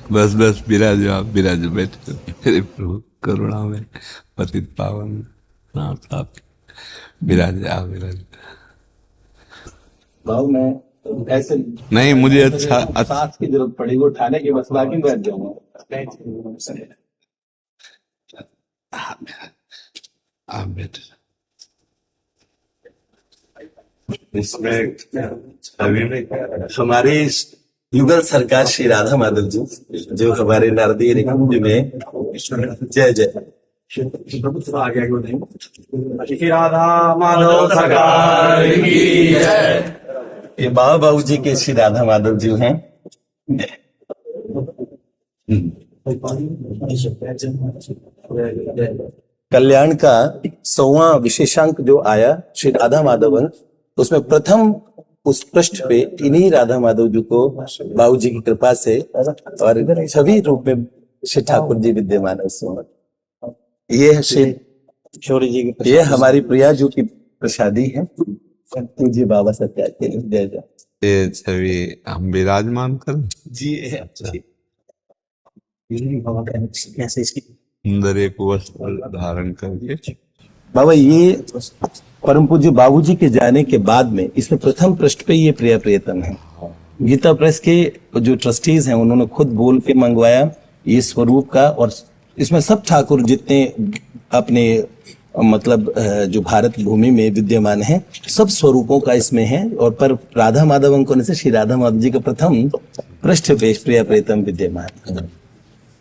बस बस विराज, आप विराज बैठे मेरे प्रभु, करुणा में पतित पावन नाथ आप विराज, आप विराज। भाव में ऐसे नहीं, मुझे अच्छा सांस की जरूरत पड़ी, वो उठाने की बस बाकी बैठ जाऊंगा। आप बैठे। इसमें हमारे युगल सरकार श्री राधा माधव जी, जो हमारे नारदीय निकुंज में जय जय श्री राधा माधव सरकार की जय। ये बाबा बाबू जी के श्री राधा माधव जी हैं। कल्याण का 100वां विशेषांक जो आया श्री राधा माधवन, उसमें प्रथम उस पृष्ठ पे इन्हीं राधा माधव जी को बाबू जी की कृपा से और सभी रूप में श्री ठाकुर जी विद्यमान है उसमें। ये है श्री शौर्य जी की, ये हमारी प्रिया जी की प्रसादी है। जी बाबा सत्या के जय जय। ये छवि हम विराजमान कर जी कैसे इसकी सुंदर एक वस्त्र धारण करके। बाबा ये परम पूज्य बाबूजी के जाने के बाद में इसमें प्रथम पृष्ठ पे ये प्रिय प्रियतम है। गीता प्रेस के जो ट्रस्टीज हैं उन्होंने खुद बोल के मंगवाया ये स्वरूप का, और इसमें सब ठाकुर जितने अपने मतलब जो भारत भूमि में विद्यमान हैं सब स्वरूपों का इसमें है। और पर राधा माधव अंकों से श्री राधा माधव जी का प्रथम पृष्ठ पे प्रिय प्रियतम विद्यमान।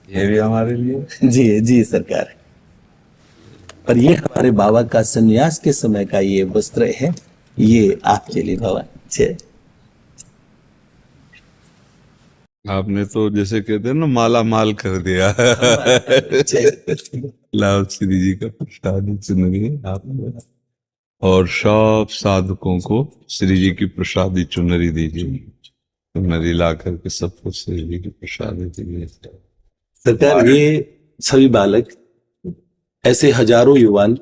ये भी हमारे लिए जी जी सरकार। पर ये हमारे बाबा का संन्यास के समय का ये वस्त्र है, ये आपके लिए बाबा। जय। आपने तो जैसे कहते हैं ना माला माल कर दिया। लाल श्री जी का प्रसाद चुनरी आपने, और सब साधकों को श्री जी की प्रसादी चुनरी दीजिए। चुनरी ला करके सबको श्री जी की प्रसादी दीजिए। सरकार ये सभी बालक ऐसे हजारों युवान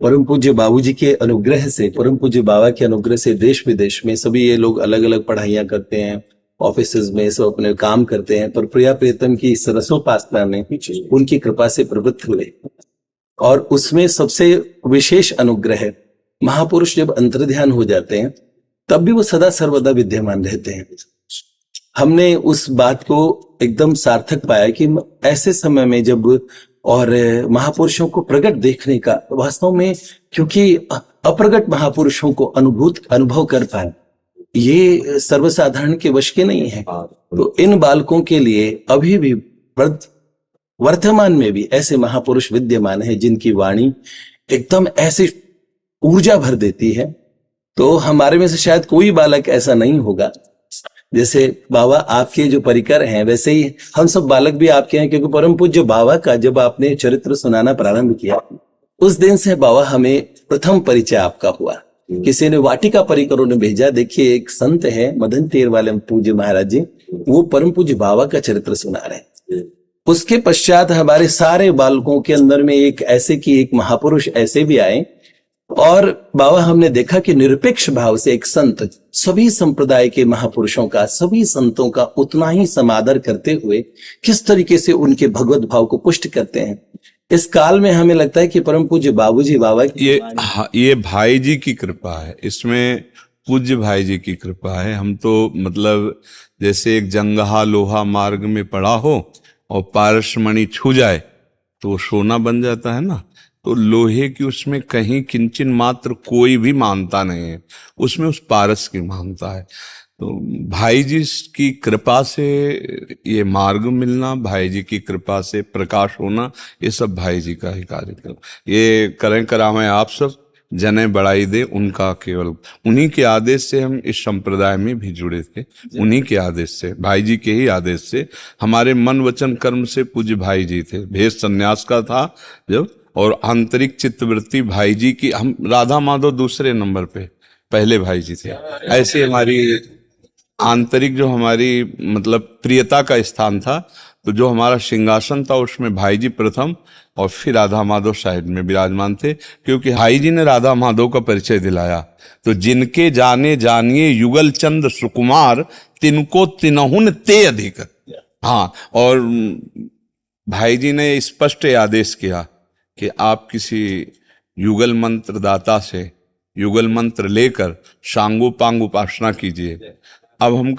परम पूज्य बाबूजी के अनुग्रह से, परम पूज्य बाबा के अनुग्रह से देश विदेश में सभी ये लोग अलग अलग पढ़ाइयां करते हैं, ऑफिसेज में सब अपने काम करते हैं, पर प्रिया प्रियतम की सरसोपासना में उनकी कृपा से प्रवृत्त हुए। और उसमें सबसे विशेष अनुग्रह, महापुरुष जब अंतर्ध्यान हो जाते हैं तब भी वो सदा सर्वदा विद्यमान रहते हैं। हमने उस बात को एकदम सार्थक पाया कि ऐसे समय में जब और महापुरुषों को प्रकट देखने का वास्तव में, क्योंकि अप्रगट महापुरुषों को अनुभव कर पाए ये सर्वसाधारण के वश के नहीं है। तो इन बालकों के लिए अभी भी वर्तमान में भी ऐसे महापुरुष विद्यमान है जिनकी वाणी एकदम ऐसी ऊर्जा भर देती है। तो हमारे में से शायद कोई बालक ऐसा नहीं होगा। जैसे बाबा आपके जो परिकर हैं वैसे ही हम सब बालक भी आपके हैं, क्योंकि परम पूज्य बाबा का जब आपने चरित्र सुनाना प्रारंभ किया उस दिन से बाबा हमें प्रथम परिचय आपका हुआ। किसी ने वाटिका परिकरों ने भेजा, देखिए एक संत है मदन तेर वाले पूज्य महाराज जी, वो परम पूज्य बाबा का चरित्र सुना रहे हैं। उसके पश्चात हमारे सारे बालकों के अंदर में एक ऐसे की एक महापुरुष ऐसे भी आए, और बाबा हमने देखा कि निरपेक्ष भाव से एक संत सभी संप्रदाय के महापुरुषों का, सभी संतों का उतना ही समादर करते हुए किस तरीके से उनके भगवत भाव को पुष्ट करते हैं। इस काल में हमें लगता है कि परम पूज्य बाबूजी बाबा ये भाई जी की कृपा है, इसमें पूज्य भाई जी की कृपा है। हम तो मतलब जैसे एक जंगहा लोहा मार्ग में पड़ा हो और पारसमणि छू जाए तो सोना बन जाता है ना, तो लोहे की उसमें कहीं किंचन मात्र कोई भी मानता नहीं है, उसमें उस पारस की मानता है। तो भाई जी की कृपा से ये मार्ग मिलना, भाई जी की कृपा से प्रकाश होना, ये सब भाई जी का ही कार्यक्रम। ये करें करावें आप सब जने बढ़ाई दे उनका, केवल उन्हीं के आदेश से हम इस संप्रदाय में भी जुड़े थे। उन्हीं के आदेश से, भाई जी के ही आदेश से। हमारे मन वचन कर्म से पूज्य भाई जी थे। भेष संन्यास का था जब, और आंतरिक चित्तवृत्ति भाई जी की। हम राधा माधव दूसरे नंबर पे, पहले भाई जी थे। ऐसे हमारी आंतरिक जो हमारी मतलब प्रियता का स्थान था तो जो हमारा सिंहासन था उसमें भाई जी प्रथम और फिर राधा माधव साइड में विराजमान थे, क्योंकि भाई जी ने राधा माधव का परिचय दिलाया। तो जिनके जाने जानिए युगल चंद सुकुमार, तिनको तिनहुन ते अधिक। हाँ, और भाई जी ने स्पष्ट आदेश किया कि आप किसी युगल मंत्र दाता से युगल मंत्र लेकर सांगोपांग उपासना कीजिए। अब हम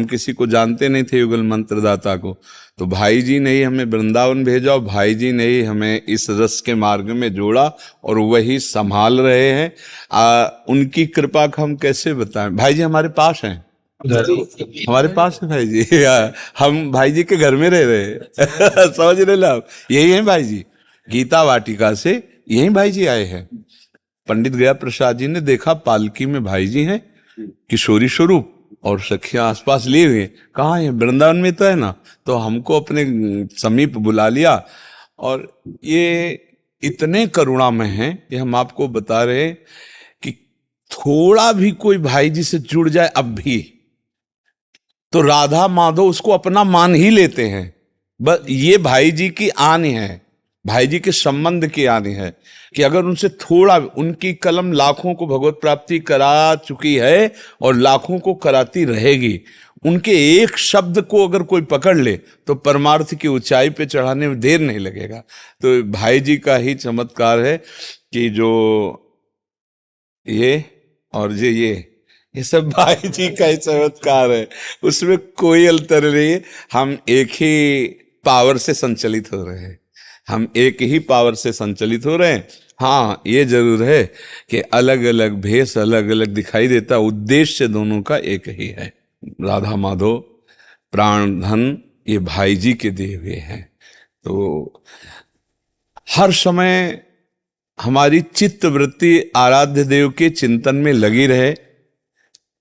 किसी को जानते नहीं थे युगल मंत्र दाता को, तो भाई जी ने ही हमें वृंदावन भेजा और भाई जी ने ही हमें इस रस के मार्ग में जोड़ा और वही संभाल रहे हैं। उनकी कृपा का हम कैसे बताएं। भाई जी हमारे पास हैं, हमारे पास है भाई जी। हम भाई जी के घर में रह रहे हैं। समझ रहे ना आप, यही है भाई जी। गीता वाटिका से यही भाई जी आए हैं। पंडित गया प्रसाद जी ने देखा पालकी में भाई जी हैं किशोरी स्वरूप और सखियां आसपास लिए हुए, कहाँ है, वृंदावन में तो है ना। तो हमको अपने समीप बुला लिया और ये इतने करुणामय हैं कि हम आपको बता रहे हैं कि थोड़ा भी कोई भाई जी से जुड़ जाए अब भी तो राधा माधव उसको अपना मान ही लेते हैं। बस ये भाई जी की आन है, भाई जी के संबंध की आनी है कि अगर उनसे थोड़ा, उनकी कलम लाखों को भगवत प्राप्ति करा चुकी है और लाखों को कराती रहेगी। उनके एक शब्द को अगर कोई पकड़ ले तो परमार्थ की ऊंचाई पे चढ़ाने में देर नहीं लगेगा। तो भाई जी का ही चमत्कार है कि जो ये और ये सब भाई जी का ही चमत्कार है, उसमें कोई अंतर नहीं है। हम एक ही पावर से संचालित हो रहे हैं, हम एक ही पावर से संचालित हो रहे हैं। हाँ, ये जरूर है कि अलग अलग भेष अलग अलग दिखाई देता, उद्देश्य दोनों का एक ही है। राधा माधव प्राण धन ये भाई जी के दिए हुए हैं। तो हर समय हमारी चित्त वृत्ति आराध्य देव के चिंतन में लगी रहे,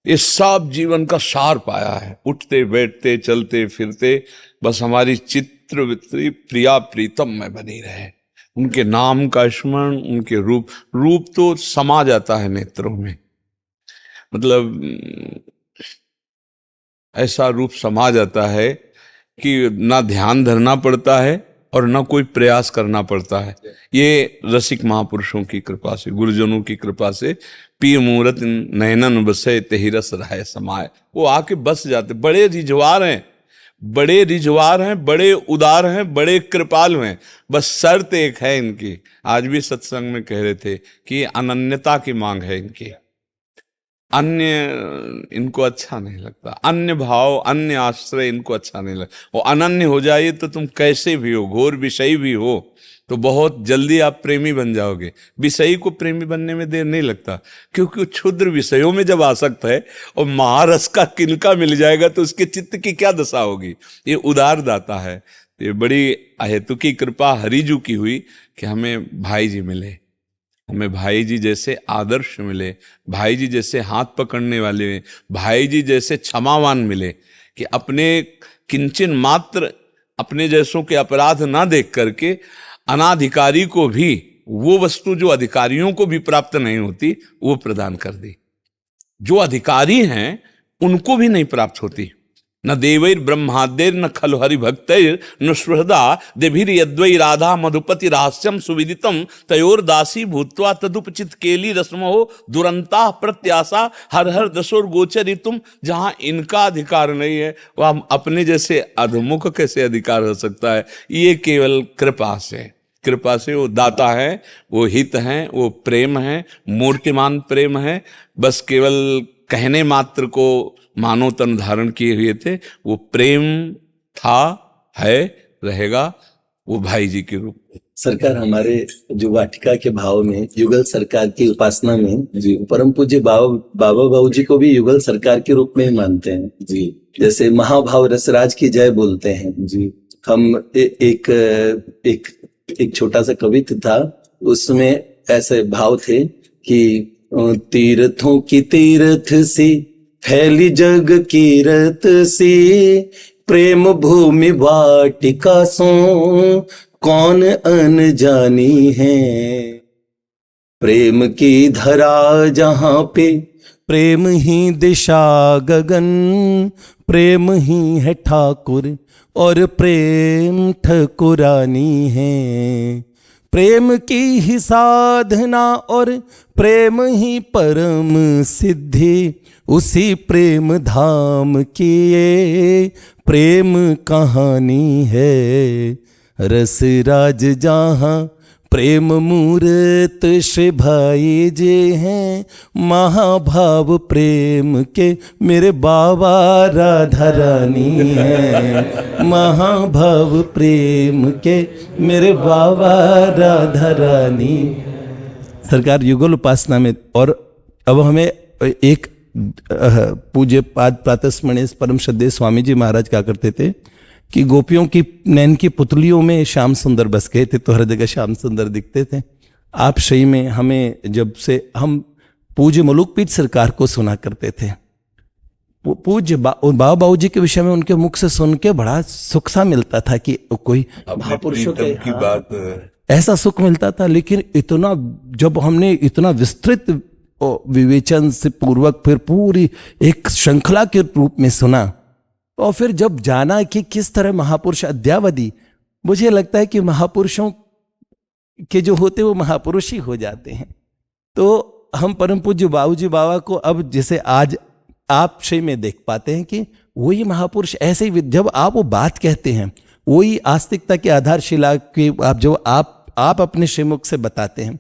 ये सब जीवन का सार पाया है। उठते बैठते चलते फिरते बस हमारी चित्रवृत्ति प्रिया प्रीतम में बनी रहे, उनके नाम का स्मरण, उनके रूप तो समा जाता है नेत्रों में। मतलब ऐसा रूप समा जाता है कि ना ध्यान धरना पड़ता है और ना कोई प्रयास करना पड़ता है। ये रसिक महापुरुषों की कृपा से, गुरुजनों की कृपा से पिय मूरत नयनन बसे तेहि रस रहे समाये, वो आके बस जाते। बड़े रिझवार हैं, बड़े रिझवार हैं, बड़े उदार हैं, बड़े कृपालु हैं। बस शर्त एक है इनकी, आज भी सत्संग में कह रहे थे कि अनन्यता की मांग है इनकी। अन्य इनको अच्छा नहीं लगता, अन्य भाव अन्य आश्रय इनको अच्छा नहीं लगता। वो अनन्य हो जाइए तो तुम कैसे भी हो, घोर विषयी भी हो तो बहुत जल्दी आप प्रेमी बन जाओगे। विषयी को प्रेमी बनने में देर नहीं लगता, क्योंकि क्षुद्र विषयों में जब आसक्त है और महारस का किनका मिल जाएगा तो उसके चित्त की क्या दशा होगी। ये उदार दाता है। ये बड़ी अहेतुकी कृपा हरिजू की हुई कि हमें भाई जी मिले, हमें भाई जी जैसे आदर्श मिले, भाई जी जैसे हाथ पकड़ने वाले, भाई जी जैसे क्षमावान मिले कि अपने किंचन मात्र अपने जैसों के अपराध ना देख करके अनाधिकारी को भी वो वस्तु जो अधिकारियों को भी प्राप्त नहीं होती वो प्रदान कर दी। जो अधिकारी हैं उनको भी नहीं प्राप्त होती। न देवैर ब्रह्मादेर न खलु हरि भक्तैर न सुहृदा देभिर यद्वै राधा मधुपति रहस्यम सुविदितम तयोर दासी भूत्वा तदुपचित केली रस्मो दुरंता प्रत्याशा हर हर दशोर गोचरितुम। जहां इनका अधिकार नहीं है वह अपने जैसे अधमुख कैसे अधिकार हो सकता है। ये केवल कृपा से, कृपा से वो दाता है, वो हित हैं, वो प्रेम है, मूर्तिमान प्रेम है। बस केवल कहने मात्र को मानव तन धारण किए हुए थे, वो प्रेम था, है, रहेगा, वो भाई जी के रूप में। सरकार हमारे जो वाटिका के भाव में युगल सरकार की उपासना में जी परम पूज्य बाबा बाबू जी को भी युगल सरकार के रूप में ही मानते हैं जी। जैसे महाभाव रसराज की जय बोलते हैं जी। हम एक छोटा सा कवित्व था, उसमें ऐसे भाव थे कि तीर्थों की तीर्थ सी फैली जग की रत सी, प्रेम भूमि वाटिका सो कौन अनजानी है। प्रेम की धरा जहां पे प्रेम ही दिशा गगन, प्रेम ही है ठाकुर और प्रेम ठकुरानी है। प्रेम की ही साधना और प्रेम ही परम सिद्धि, उसी प्रेम धाम की ये प्रेम कहानी है। रस राज जहाँ प्रेम मूर्त श्री भाई जी हैं, महाभाव प्रेम के मेरे बाबा राधा रानी हैं। महाभाव प्रेम के मेरे बाबा राधा रानी। सरकार युगल उपासना में, और अब हमें एक पूज्य पाद प्रातस्मरणीय परम श्रद्धेय स्वामी जी महाराज क्या करते थे कि गोपियों की नैन की पुतलियों में श्याम सुंदर बस गए थे, तो हर जगह श्याम सुंदर दिखते थे। आप सही में हमें जब से हम पूज्य मलुकपीठ सरकार को सुना करते थे, पूज्य बाबा बाबू जी के विषय में उनके मुख से सुन के बड़ा सुख सा मिलता था कि कोई महापुरुषों की बात ऐसा सुख मिलता था। लेकिन इतना जब हमने इतना विस्तृत विवेचन से पूर्वक फिर पूरी एक श्रृंखला के रूप में सुना, और फिर जब जाना कि किस तरह महापुरुष अद्यावधि, मुझे लगता है कि महापुरुषों के जो होते वो महापुरुष ही हो जाते हैं। तो हम परम पूज्य बाबूजी बाबा को अब जैसे आज आप सही में देख पाते हैं कि वही महापुरुष ऐसे ही, जब आप वो बात कहते हैं वही आस्तिकता की आधारशिला की आप जो आप अपने श्रीमुख से बताते हैं।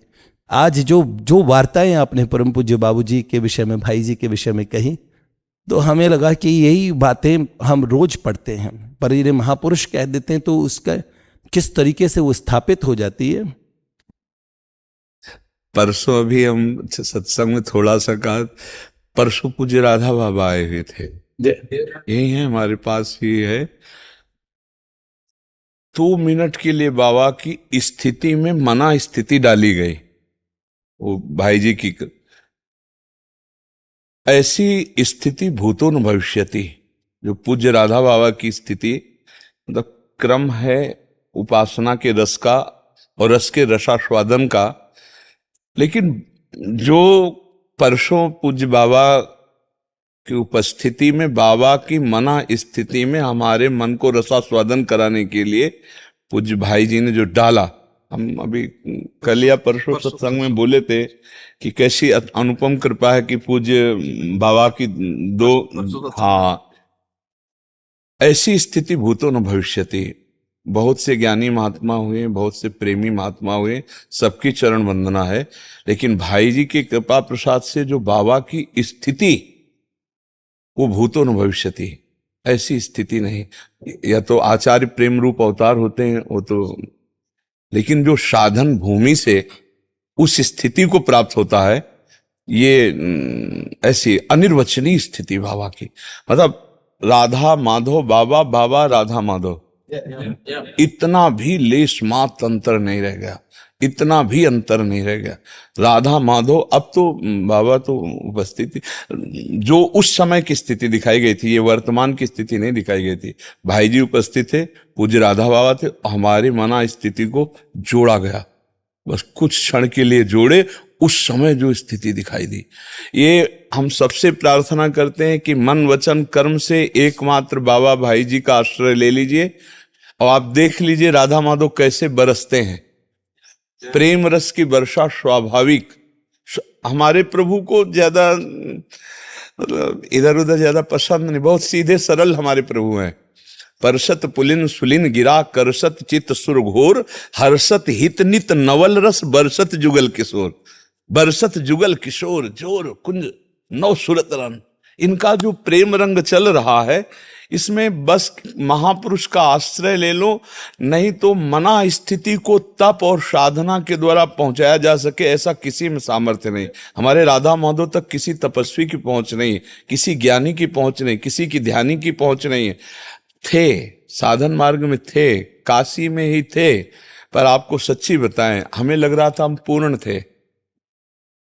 आज जो वार्ताएं आपने परम पूज्य बाबूजी के विषय में, भाई जी के विषय में कही, तो हमें लगा कि यही बातें हम रोज पढ़ते हैं, पर ये महापुरुष कह देते हैं तो उसका किस तरीके से वो स्थापित हो जाती है। परसों अभी हम सत्संग में थोड़ा सा कहा, परसों पूज्य राधा बाबा आए हुए थे, यही है हमारे पास ही है। 2 मिनट के लिए बाबा की स्थिति में मना स्थिति डाली गई, वो भाई जी की। ऐसी स्थिति भूतो न भविष्यति, जो पूज्य राधा बाबा की स्थिति, मतलब क्रम है उपासना के रस का और रस के रसास्वादन का। लेकिन जो परसों पूज्य बाबा की उपस्थिति में, बाबा की मना स्थिति में हमारे मन को रसास्वादन कराने के लिए पूज्य भाई जी ने जो डाला, हम अभी कल या परसों सत्संग में बोले थे कि कैसी अनुपम कृपा है कि पूज्य बाबा की ऐसी स्थिति भूतो न भविष्यति। बहुत से ज्ञानी महात्मा हुए, बहुत से प्रेमी महात्मा हुए, सबकी चरण वंदना है, लेकिन भाई जी की कृपा प्रसाद से जो बाबा की स्थिति, वो भूतो न भविष्यति, ऐसी स्थिति नहीं। या तो आचार्य प्रेम रूप अवतार होते हैं वो तो, लेकिन जो साधन भूमि से उस स्थिति को प्राप्त होता है, ये ऐसी अनिर्वचनीय स्थिति बाबा की। मतलब राधा माधव बाबा, बाबा राधा माधव, इतना भी लेश मात्र अंतर नहीं रह गया, इतना भी अंतर नहीं रह गया। राधा माधव, अब तो बाबा तो उपस्थिति जो उस समय की स्थिति दिखाई गई थी, ये वर्तमान की स्थिति नहीं दिखाई गई थी। भाई जी उपस्थित थे, पूज्य राधा बाबा थे, हमारी मना स्थिति को जोड़ा गया, बस कुछ क्षण के लिए जोड़े, उस समय जो स्थिति दिखाई दी। ये हम सबसे प्रार्थना करते हैं कि मन वचन कर्म से एकमात्र बाबा भाई जी का आश्रय ले लीजिए, और आप देख लीजिए राधा माधव कैसे बरसते हैं। प्रेम रस की वर्षा स्वाभाविक। हमारे प्रभु को ज्यादा इधर उधर ज्यादा पसंद नहीं, बहुत सीधे सरल हमारे प्रभु हैं। परसत पुलिन सुलिन गिरा करसत चित सुर घोर, हर्षत हित नित नवल रस बरसत जुगल किशोर। बरसत जुगल किशोर जोर कुंज नौ सुरत रन। इनका जो प्रेम रंग चल रहा है, इसमें बस महापुरुष का आश्रय ले लो, नहीं तो मना स्थिति को तप और साधना के द्वारा पहुंचाया जा सके, ऐसा किसी में सामर्थ्य नहीं। हमारे राधा माधव तक किसी तपस्वी की पहुंच नहीं, किसी ज्ञानी की पहुंच नहीं, किसी की ध्यानी की पहुंच नहीं। थे साधन मार्ग में थे, काशी में ही थे, पर आपको सच्ची बताएं, हमें लग रहा था हम पूर्ण थे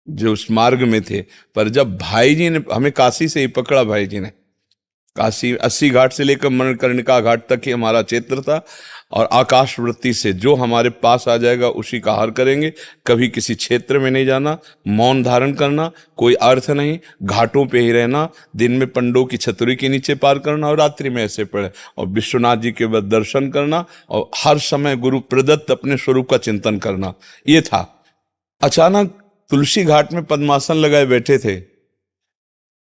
जो उस मार्ग में थे, पर जब भाई जी ने हमें काशी से ही पकड़ा, भाई जी ने काशी 80 घाट से लेकर मणिकर्णिका घाट तक ही हमारा क्षेत्र था, और आकाश वृत्ति से जो हमारे पास आ जाएगा उसी का आहार करेंगे। कभी किसी क्षेत्र में नहीं जाना, मौन धारण करना, कोई अर्थ नहीं, घाटों पे ही रहना, दिन में पंडों की छतरी के नीचे पार करना और रात्रि में ऐसे पड़े, और विश्वनाथ जी के बाद दर्शन करना, और हर समय गुरु प्रदत्त अपने स्वरूप का चिंतन करना, ये था। अचानक तुलसी घाट में पद्मासन लगाए बैठे थे,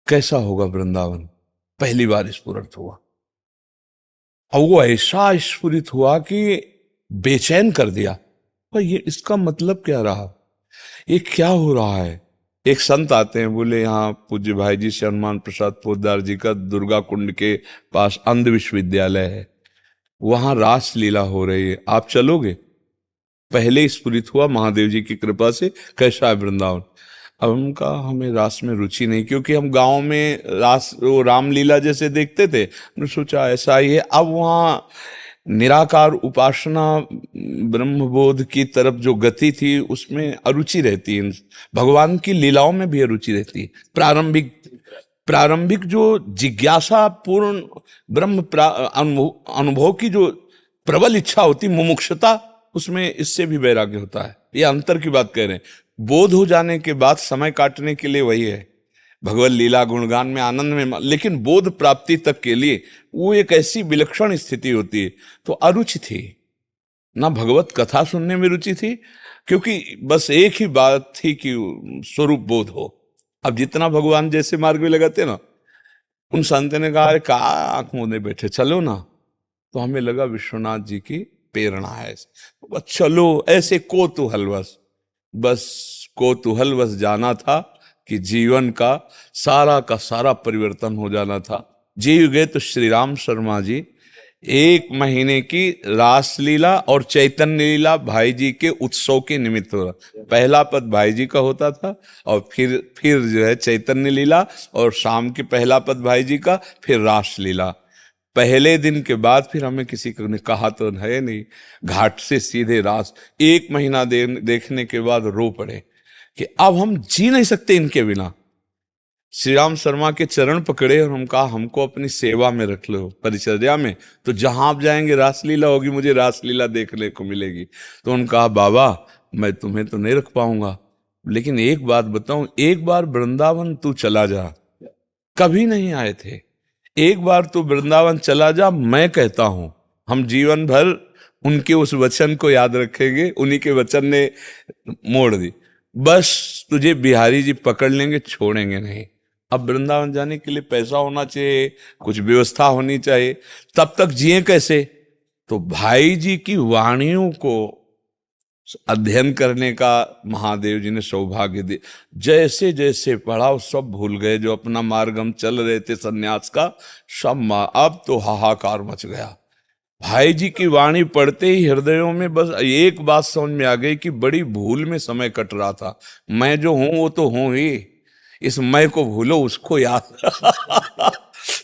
कैसा होगा वृंदावन, पहली बार स्फुरित हुआ। और वो ऐसा स्फुरित हुआ कि बेचैन कर दिया, पर ये इसका मतलब क्या रहा, ये क्या हो रहा है। एक संत आते हैं, बोले यहाँ पूज्य भाई जी से हनुमान प्रसाद पोद्दार जी का दुर्गा कुंड के पास अंध विश्वविद्यालय है, वहां रास लीला हो रही है, आप चलोगे। पहले स्फुरित हुआ महादेव जी की कृपा से, कैसा है वृंदावन। अब हम कहा हमें रास में रुचि नहीं, क्योंकि हम गांव में रास वो रामलीला जैसे देखते थे, हमने सोचा ऐसा ही है। अब वहाँ निराकार उपासना ब्रह्मबोध की तरफ जो गति थी उसमें अरुचि रहती है, भगवान की लीलाओं में भी अरुचि रहती है। प्रारंभिक जो जिज्ञासा पूर्ण ब्रह्म अनुभव की जो प्रबल इच्छा होती, मुमुक्षुता, उसमें इससे भी वैराग्य होता है। ये अंतर की बात कह रहे हैं। बोध हो जाने के बाद समय काटने के लिए वही है, भगवत लीला गुणगान में आनंद में, लेकिन बोध प्राप्ति तक के लिए वो एक ऐसी विलक्षण स्थिति होती है। तो अरुचि थी ना, भगवत कथा सुनने में रुचि थी, क्योंकि बस एक ही बात थी कि स्वरूप बोध हो। अब जितना भगवान जैसे मार्ग में लगाते ना, उन संत ने कहा अरे का आंख मूंदे बैठे, चलो ना। तो हमें लगा विश्वनाथ जी की प्रेरणा है, बस चलो, ऐसे कोतूहलवश, बस कोतूहलवश जाना था कि जीवन का सारा परिवर्तन हो जाना था। जीव गए तो श्री राम शर्मा जी 1 महीने की रासलीला और चैतन्य लीला भाई जी के उत्सव के निमित्त हो रहा। पहला पद भाई जी का होता था, और फिर जो है चैतन्य लीला, और शाम के पहला पद भाई जी का, फिर रासलीला। पहले दिन के बाद फिर हमें किसी को ने कहा तो है नहीं, घाट से सीधे रास। 1 महीना देखने के बाद रो पड़े कि अब हम जी नहीं सकते इनके बिना। श्री राम शर्मा के चरण पकड़े और हम कहा हमको अपनी सेवा में रख लो, परिचर्या में, तो जहां आप जाएंगे रासलीला होगी, मुझे रासलीला देखने को मिलेगी। तो उन्होंने कहा बाबा मैं तुम्हें तो नहीं रख पाऊंगा, लेकिन एक बात बताऊं, एक बार वृंदावन तू चला जा, कभी नहीं आए थे, एक बार तो वृंदावन चला जा, मैं कहता हूं हम जीवन भर उनके उस वचन को याद रखेंगे। उन्हीं के वचन ने मोड़ दी, बस तुझे बिहारी जी पकड़ लेंगे, छोड़ेंगे नहीं। अब वृंदावन जाने के लिए पैसा होना चाहिए, कुछ व्यवस्था होनी चाहिए, तब तक जिए कैसे। तो भाई जी की वाणियों को अध्ययन करने का महादेव जी ने सौभाग्य दिया। जैसे जैसे पढ़ा वो सब भूल गए, जो अपना मार्ग हम चल रहे थे सन्यास का, सब अब तो हाहाकार मच गया। भाई जी की वाणी पढ़ते ही हृदयों में बस एक बात समझ में आ गई कि बड़ी भूल में समय कट रहा था। मैं जो हूं वो तो हूं ही, इस मैं को भूलो, उसको याद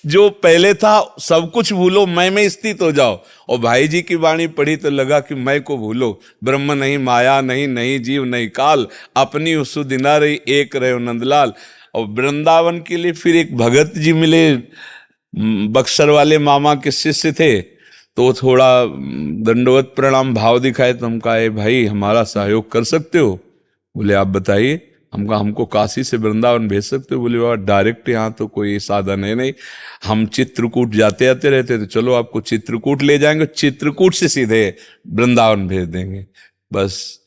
जो पहले था सब कुछ भूलो, मैं में स्थित हो जाओ। और भाई जी की वाणी पढ़ी तो लगा कि मैं को भूलो, ब्रह्म नहीं, माया नहीं, नहीं जीव नहीं काल, अपनी उसु दिना रही एक रहे नंदलाल। और वृंदावन के लिए फिर एक भगत जी मिले, बक्सर वाले मामा के शिष्य थे, तो थोड़ा दंडवत प्रणाम भाव दिखाए। तो हम कहा भाई हमारा सहयोग कर सकते हो? बोले आप बताइए। हम कहा हमको काशी से वृंदावन भेज सकते हो? बोले बाबा डायरेक्ट यहाँ तो कोई साधन है नहीं, हम चित्रकूट जाते आते रहते, तो चलो आपको चित्रकूट ले जाएंगे, चित्रकूट से सीधे वृंदावन भेज देंगे। बस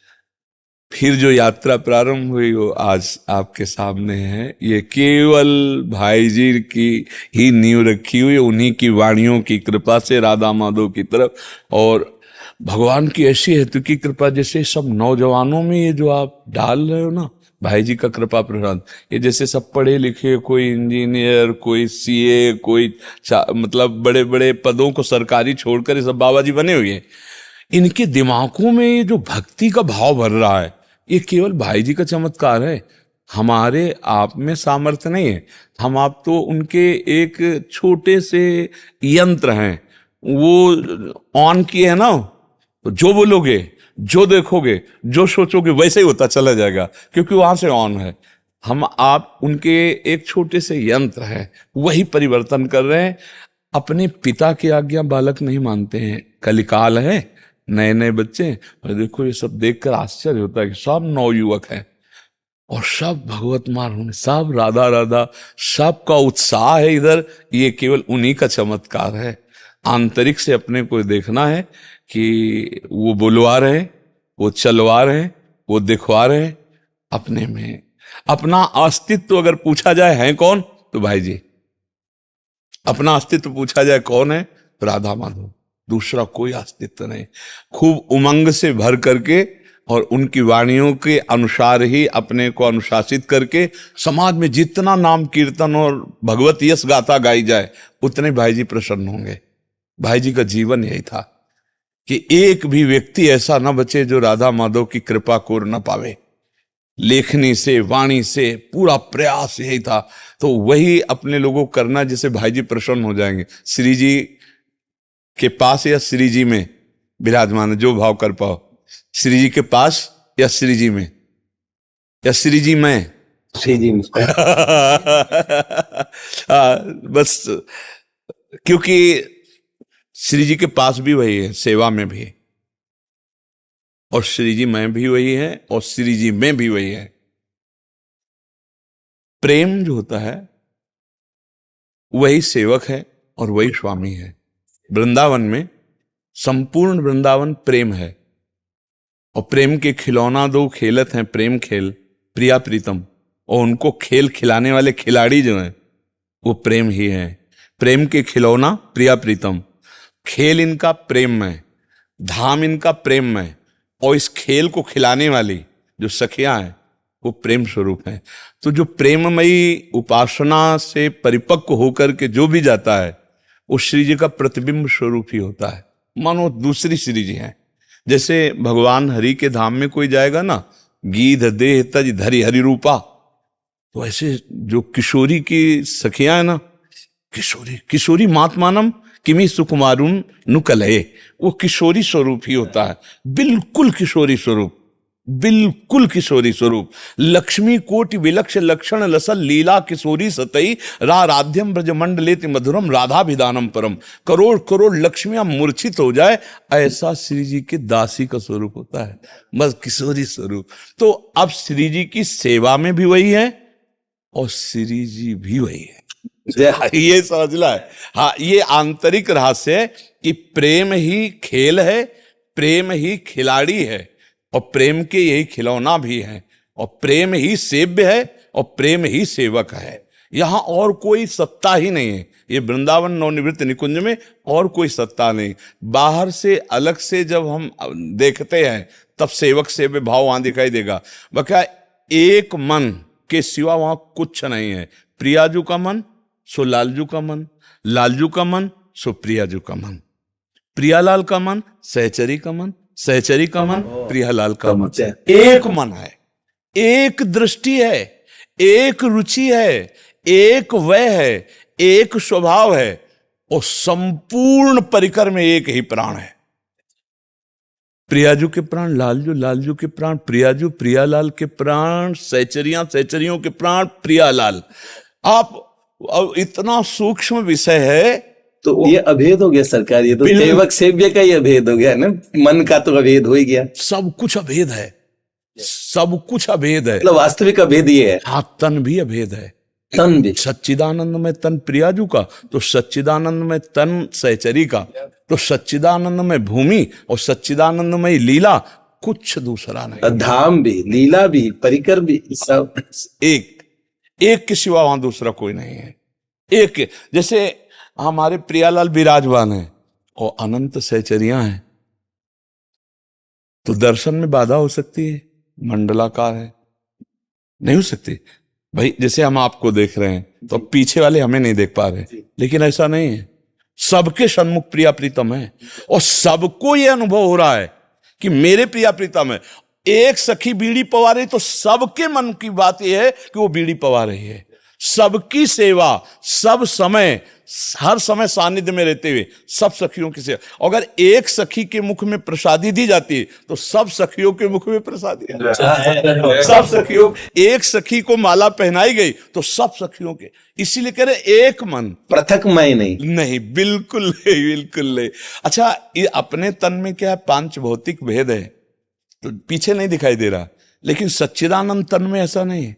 फिर जो यात्रा प्रारंभ हुई वो आज आपके सामने है। ये केवल भाई जी की ही नींव रखी हुई, उन्हीं की वाणियों की कृपा से राधा माधव की तरफ, और भगवान की ऐसी हेतु की कृपा, जैसे सब नौजवानों में ये जो आप डाल रहे हो ना भाई जी का कृपा प्रसाद, ये जैसे सब पढ़े लिखे, कोई इंजीनियर, कोई सीए, कोई मतलब बड़े बड़े पदों को सरकारी छोड़कर ये सब बाबा जी बने हुए हैं। इनके दिमागों में ये जो भक्ति का भाव भर रहा है, ये केवल भाई जी का चमत्कार है। हमारे आप में सामर्थ्य नहीं है, हम आप तो उनके एक छोटे से यंत्र हैं। वो ऑन किए है ना, तो जो बोलोगे, जो देखोगे, जो सोचोगे वैसे ही होता चला जाएगा, क्योंकि वहां से ऑन है। हम आप उनके एक छोटे से यंत्र हैं, वही परिवर्तन कर रहे हैं। अपने पिता की आज्ञा बालक नहीं मानते हैं। कलिकाल है, नए नए बच्चे, और देखो ये सब देखकर आश्चर्य होता है कि सब नवयुवक हैं और सब भगवत मार्ग में, सब राधा राधा, सबका उत्साह है इधर। ये केवल उन्हीं का चमत्कार है। आंतरिक से अपने को देखना है कि वो बुलवा रहे हैं, वो चलवा रहे हैं, वो दिखवा रहे हैं। अपने में अपना अस्तित्व अगर पूछा जाए है कौन, तो भाई जी। अपना अस्तित्व पूछा जाए कौन है, तो राधा माधव, दूसरा कोई अस्तित्व नहीं। खूब उमंग से भर करके और उनकी वाणियों के अनुसार ही अपने को अनुशासित करके समाज में जितना नाम कीर्तन और भगवत यश गाथा गाई जाए, उतने भाई जी प्रसन्न होंगे। भाई जी का जीवन यही था कि एक भी व्यक्ति ऐसा न बचे जो राधा माधव की कृपा को न पावे। लेखनी से, वाणी से पूरा प्रयास यही था। तो वही अपने लोगों को करना जिससे भाई जी प्रसन्न हो जाएंगे। श्री जी के पास या श्री जी में विराजमान है, जो भाव कर पाओ। श्री जी के पास या श्री जी में, या श्री जी में, श्री जी बस, क्योंकि श्री जी के पास भी वही है, सेवा में भी, और श्री जी में भी वही है, और श्री जी में भी वही है। प्रेम जो होता है वही सेवक है और वही स्वामी है। वृंदावन में संपूर्ण वृंदावन प्रेम है, और प्रेम के खिलौना दो खेलत हैं, प्रेम खेल प्रिया प्रीतम, और उनको खेल खिलाने वाले खिलाड़ी जो हैं वो प्रेम ही है। प्रेम के खिलौना प्रिया प्रीतम, खेल इनका प्रेम में, धाम इनका प्रेम में, और इस खेल को खिलाने वाली जो सखियां हैं वो प्रेम स्वरूप है। तो जो प्रेममयी उपासना से परिपक्व होकर के जो भी जाता है, वो श्री जी का प्रतिबिंब स्वरूप ही होता है। मानो दूसरी श्री जी हैं। जैसे भगवान हरि के धाम में कोई जाएगा ना, गीध देह तज धरि हरि रूपा, तो ऐसे जो किशोरी की सखियां है ना, किशोरी मातमानम किमी सुकुमारुन नुकलये, वो किशोरी स्वरूप ही होता है। बिल्कुल किशोरी स्वरूप, बिल्कुल किशोरी स्वरूप। लक्ष्मी कोटि विलक्ष लक्षण लसल लीला किशोरी सतई राध्यम ब्रजमंडलेति मधुरम राधाभिधानम परम। करोड़ करोड़ लक्ष्मियां मूर्छित हो जाए, ऐसा श्री जी के दासी का स्वरूप होता है, बस किशोरी स्वरूप। तो अब श्री जी की सेवा में भी वही है और श्री जी भी वही है। ये समझना है। हाँ, ये आंतरिक रहस्य है कि प्रेम ही खेल है, प्रेम ही खिलाड़ी है, और प्रेम के यही खिलौना भी है, और प्रेम ही सेव्य है, और प्रेम ही सेवक है। यहां और कोई सत्ता ही नहीं है। ये वृंदावन नवनिवृत्त निकुंज में और कोई सत्ता नहीं। बाहर से अलग से जब हम देखते हैं तब सेवक सेव्य भाव वहां दिखाई देगा। बका एक मन के सिवा वहां कुछ नहीं है। प्रियाजू का मन सो लालजू का मन, लालजू का मन सो प्रियाजू का मन, प्रियालाल का मन सहचरी का मन, सहचरी का मन प्रियालाल का मन। एक मन है, एक दृष्टि है, एक रुचि है, एक वय है, एक स्वभाव है, और संपूर्ण परिकर में एक ही प्राण है। प्रियाजू के प्राण लालजू, लालजू के प्राण प्रियाजू, प्रियालाल के प्राण सहचरियां, सहचरियों के प्राण प्रियालाल। आप अब इतना सूक्ष्म विषय है। तो ये अभेद हो गया सरकार, ये तो सेवक सेव्य का ही अभेद हो गया ना, मन का तो अभेद हो ही गया। सब कुछ अभेद है, सब कुछ अभेद है। मतलब वास्तविक अभेद ये है। हाँ, तन भी अभेद है। तन भी सच्चिदानंद में तन प्रियाजू का, तो सच्चिदानंद में तन सहचरी का, तो सच्चिदानंद में भूमि और सच्चिदानंद में लीला, कुछ दूसरा नहीं। धाम भी, लीला भी, परिकर भी, सब एक के सिवा वहां दूसरा कोई नहीं है। एक, जैसे हमारे प्रियालाल विराजमान है और अनंत सहचरियां हैं, तो दर्शन में बाधा हो सकती है। मंडलाकार है, नहीं हो सकती भाई। जैसे हम आपको देख रहे हैं तो पीछे वाले हमें नहीं देख पा रहे, लेकिन ऐसा नहीं है। सबके सन्मुख प्रिया प्रीतम है, और सबको यह अनुभव हो रहा है कि मेरे प्रिया प्रीतम है। एक सखी बीड़ी पवा रही तो सबके मन की बात यह है कि वो बीड़ी पवा रही है। सबकी सेवा, सब समय, हर समय सानिध्य में रहते हुए सब सखियों की सेवा। अगर एक सखी के मुख में प्रसादी दी जाती है तो सब सखियों के मुख में प्रसादी, सब सखियों, एक सखी को माला पहनाई गई तो सब सखियों के, इसीलिए कह रहे एक मन, पृथक मैं नहीं। नहीं, बिल्कुल नहीं, बिल्कुल नहीं। अच्छा, ये अपने तन में क्या है, पांच भौतिक भेद है तो पीछे नहीं दिखाई दे रहा, लेकिन सच्चिदानंद तन में ऐसा नहीं है।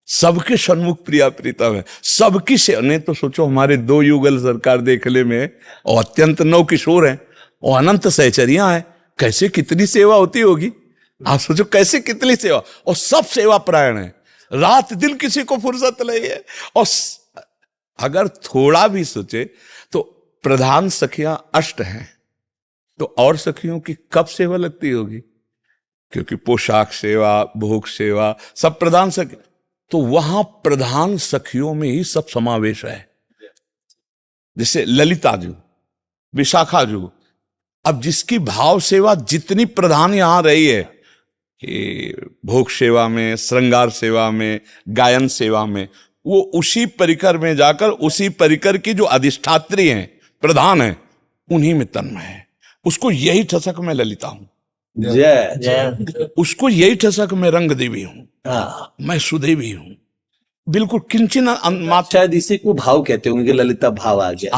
सबके सन्मुख प्रिया प्रीतम है, सबकी से। नहीं तो सोचो हमारे 2 युगल सरकार देखले में और अत्यंत नव किशोर हैं और अनंत सहचरियां हैं, कैसे कितनी सेवा होती होगी। आप सोचो कैसे कितनी सेवा, और सब सेवा परायण है, रात दिन किसी को फुर्सत नहीं है। और अगर थोड़ा भी सोचे तो प्रधान सखियां 8 हैं, तो और सखियों की कब सेवा लगती होगी, क्योंकि पोशाक सेवा, भोग सेवा, सब प्रधान सखी, तो वहां प्रधान सखियों में ही सब समावेश है। जैसे ललिता जू, विशाखा जू, अब जिसकी भाव सेवा जितनी प्रधान यहां रही है कि भोग सेवा में, श्रृंगार सेवा में, गायन सेवा में, वो उसी परिकर में जाकर उसी परिकर की जो अधिष्ठात्री हैं, प्रधान हैं, उन्हीं में तन्मय है। उसको यही ठसक में ललिता हूं, जय। उसको यही ठसक में रंग देवी हूं, मैं सुदेवी हूं, बिल्कुल किंचन मात्र। शायद इसी को भाव कहते होंगे, ललिता भाव आ गया।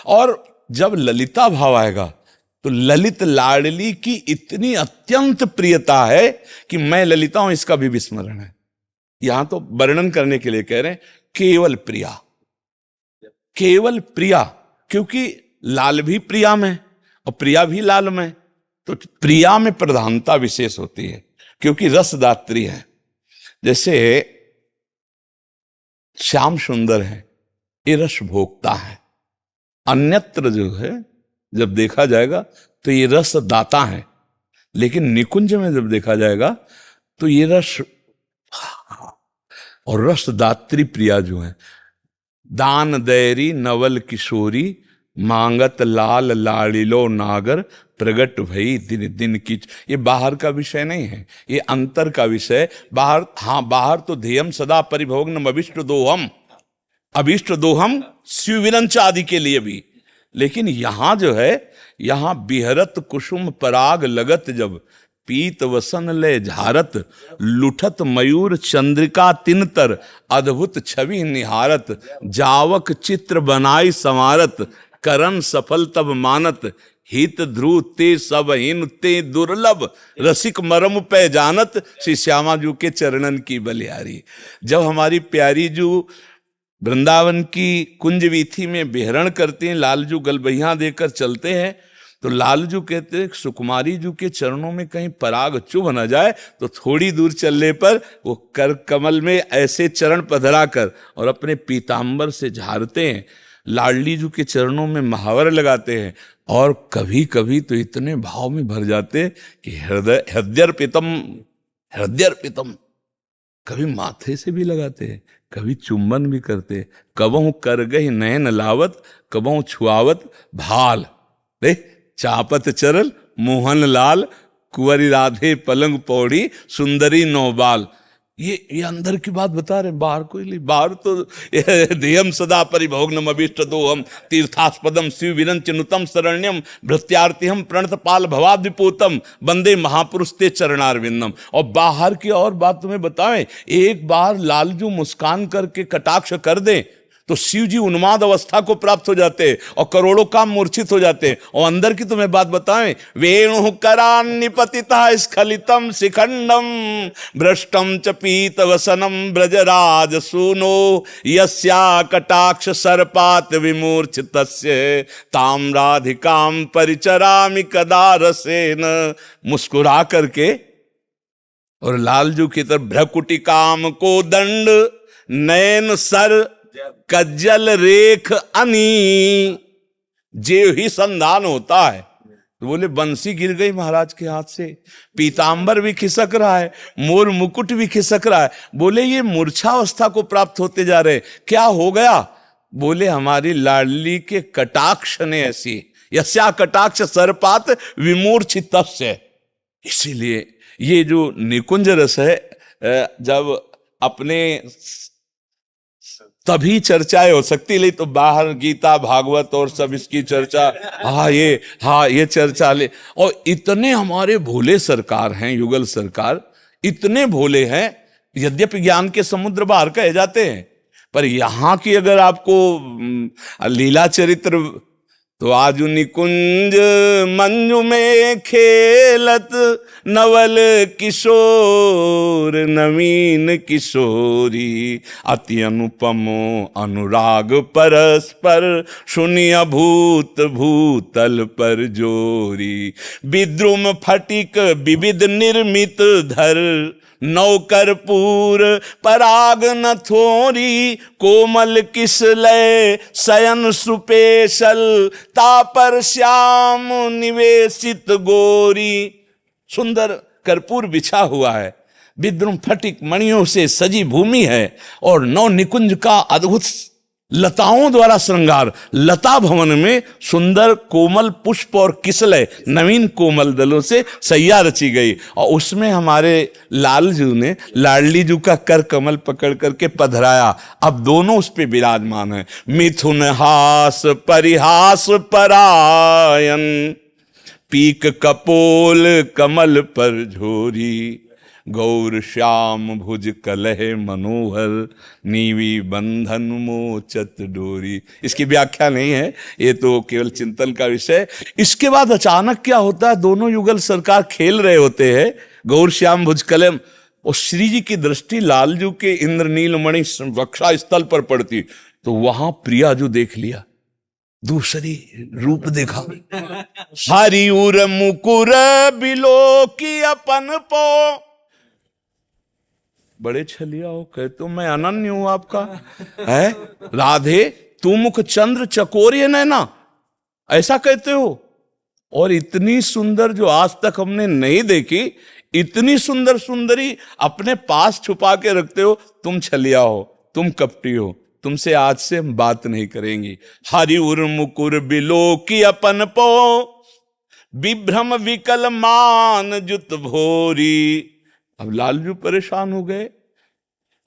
और जब ललिता भाव आएगा तो ललित लाडली की इतनी अत्यंत प्रियता है कि मैं ललिता हूं, इसका भी विस्मरण है। यहां तो वर्णन करने के लिए कह रहे हैं केवल प्रिया, केवल प्रिया, क्योंकि लाल भी प्रिया में और प्रिया भी लाल में, तो प्रिया में प्रधानता विशेष होती है क्योंकि रसदात्री है। जैसे श्याम सुंदर है, ये रस भोगता है, अन्यत्र जो है जब देखा जाएगा तो ये रस दाता है, लेकिन निकुंज में जब देखा जाएगा तो ये रस, और रस दात्री प्रिया जो है, दान दैरी नवल किशोरी, मांगत लाल लाड़िलो नागर, प्रगट भई दिन दिन की। ये बाहर का विषय नहीं है, ये अंतर का विषय। बाहर, हाँ बाहर तो ध्येयम सदा परिभोग्नम अभिष्ट दोहम, अभिष्ट दोहम शिव विरंच आदि के लिए भी, लेकिन यहां जो है, यहां बिहरत कुसुम पराग लगत जब, पीत वसन ले झारत, लुठत मयूर चंद्रिका तिनतर, अद्भुत छवि निहारत, जावक चित्र बनाई समारत, करन सफल तब मानत, हित ध्रुव ते सब हिन ते दुर्लभ, रसिक मरम पे जानत, श्री श्यामा जू के चरणन की बलियारी। जब हमारी प्यारी जू वृंदावन की कुंज वीथी में विहरण करते हैं, लालजू गलबहिया देकर चलते हैं, तो लालजू कहते हैं सुकुमारी जू के चरणों में कहीं पराग चुभ न जाए, तो थोड़ी दूर चलने पर वो कर कमल में ऐसे चरण पधरा कर और अपने पीतांबर से झाड़ते हैं, लाडली जू के चरणों में महावर लगाते हैं, और कभी कभी तो इतने भाव में भर जाते कि हृदयर्पितम, हृदयर्पितम, कभी माथे से भी लगाते हैं, कभी चुंबन भी करते, कबहू कर गई नयन लावत, कबहू छुआवत भाल, देख चापत चरल मोहन लाल, कुंवरी राधे पलंग पौड़ी, सुंदरी नौबाल। ये अंदर की बात बता रहे, बाहर कोई नहीं। बाहर तो ध्येयम सदा परिभोग्नम अभीष्ट दोहम, तीर्थास्पदम शिव विरंच नुतम शरण्यम, भृत्यार्तिहम प्रणत पाल भवाद्विपोतम, वंदे महापुरुष ते चरणारविंदम। और बाहर की और बात तुम्हें बताएं, एक बार लालजू मुस्कान करके कटाक्ष कर दे तो शिव जी उन्माद अवस्था को प्राप्त हो जाते हैं और करोड़ों काम मूर्छित हो जाते हैं। और अंदर की तुम्हें बात बताएं, वेणु करान निपतिता स्खलितम शिखंडम, भ्रष्टम च पीत वसनम ब्रजराज सूनो, यस्या कटाक्ष सर्पात विमूर्छितस्य, ताम राधिकाम परिचरामि कदा रसेन। मुस्कुरा करके और लालजू की तरफ, भ्रकुटी काम को दंड, नयन सर कज्जल रेख अनी, जे ही संधान होता है। तो बोले बंसी गिर गई महाराज के हाथ से, पीतांबर भी खिसक रहा है, मोर मुकुट भी खिसक रहा है। बोले ये मूर्छावस्था को प्राप्त होते जा रहे, क्या हो गया? बोले हमारी लाडली के कटाक्ष ने ऐसी, यस्या कटाक्ष सर्पात विमूर्छितस्य। इसीलिए ये जो निकुंज रस है, जब अपने तभी चर्चाएं हो सकती, नहीं तो बाहर गीता भागवत और सब इसकी चर्चा, हाँ ये चर्चा ले। और इतने हमारे भोले सरकार हैं, युगल सरकार इतने भोले हैं, यद्यपि ज्ञान के समुद्र बाहर कहे जाते हैं, पर यहां की अगर आपको लीला चरित्र, तो आजु निकुंज मंजू में खेलत नवल किशोर नवीन किशोरी, अति अनुपमो अनुराग परस्पर सुनिया भूत भूतल पर जोरी, विद्रुम फटिक विविध निर्मित धर नौकरपूर पराग न थोरी, कोमल किसलय शयन सुपेशल तापर श्याम निवेशित गोरी। सुंदर कर्पूर बिछा हुआ है, विद्रुम फटिक मणियों से सजी भूमि है, और नौ निकुंज का अद्भुत लताओं द्वारा श्रृंगार, लता भवन में सुंदर कोमल पुष्प और किसलय नवीन कोमल दलों से सैया रची गई, और उसमें हमारे लालजू ने लाडली जू का कर कमल पकड़ करके पधराया। अब दोनों उस पे विराजमान है। मिथुन हास परिहास परायन, पीक कपोल कमल पर झोरी, गौर श्याम भुज कलह मनोहर, नीवी बंधन मोचत डोरी। इसकी व्याख्या नहीं है, ये तो केवल चिंतन का विषय। इसके बाद अचानक क्या होता है, दोनों युगल सरकार खेल रहे होते हैं, गौर श्याम भुज कलह, और श्री जी की दृष्टि लालजू के इंद्रनील मणि वक्षा स्थल पर पड़ती, तो वहां प्रियाजू देख लिया, दूसरी रूप देखा, हरि उर मुकुर बिलो की अपन पो, बड़े छलिया हो, कहे तो मैं अनन्य हूं आपका है, राधे तू मुख चंद्र चकोरिय नैना, ऐसा कहते हो, और इतनी सुंदर जो आज तक हमने नहीं देखी, इतनी सुंदर सुंदरी अपने पास छुपा के रखते हो, तुम छलिया हो, तुम कपटी हो, तुमसे आज से हम बात नहीं करेंगी। हरि उर मुकुर बिलो की अपन पो, विभ्रम विकल मान जुत भोरी। अब लालजू परेशान हो गए,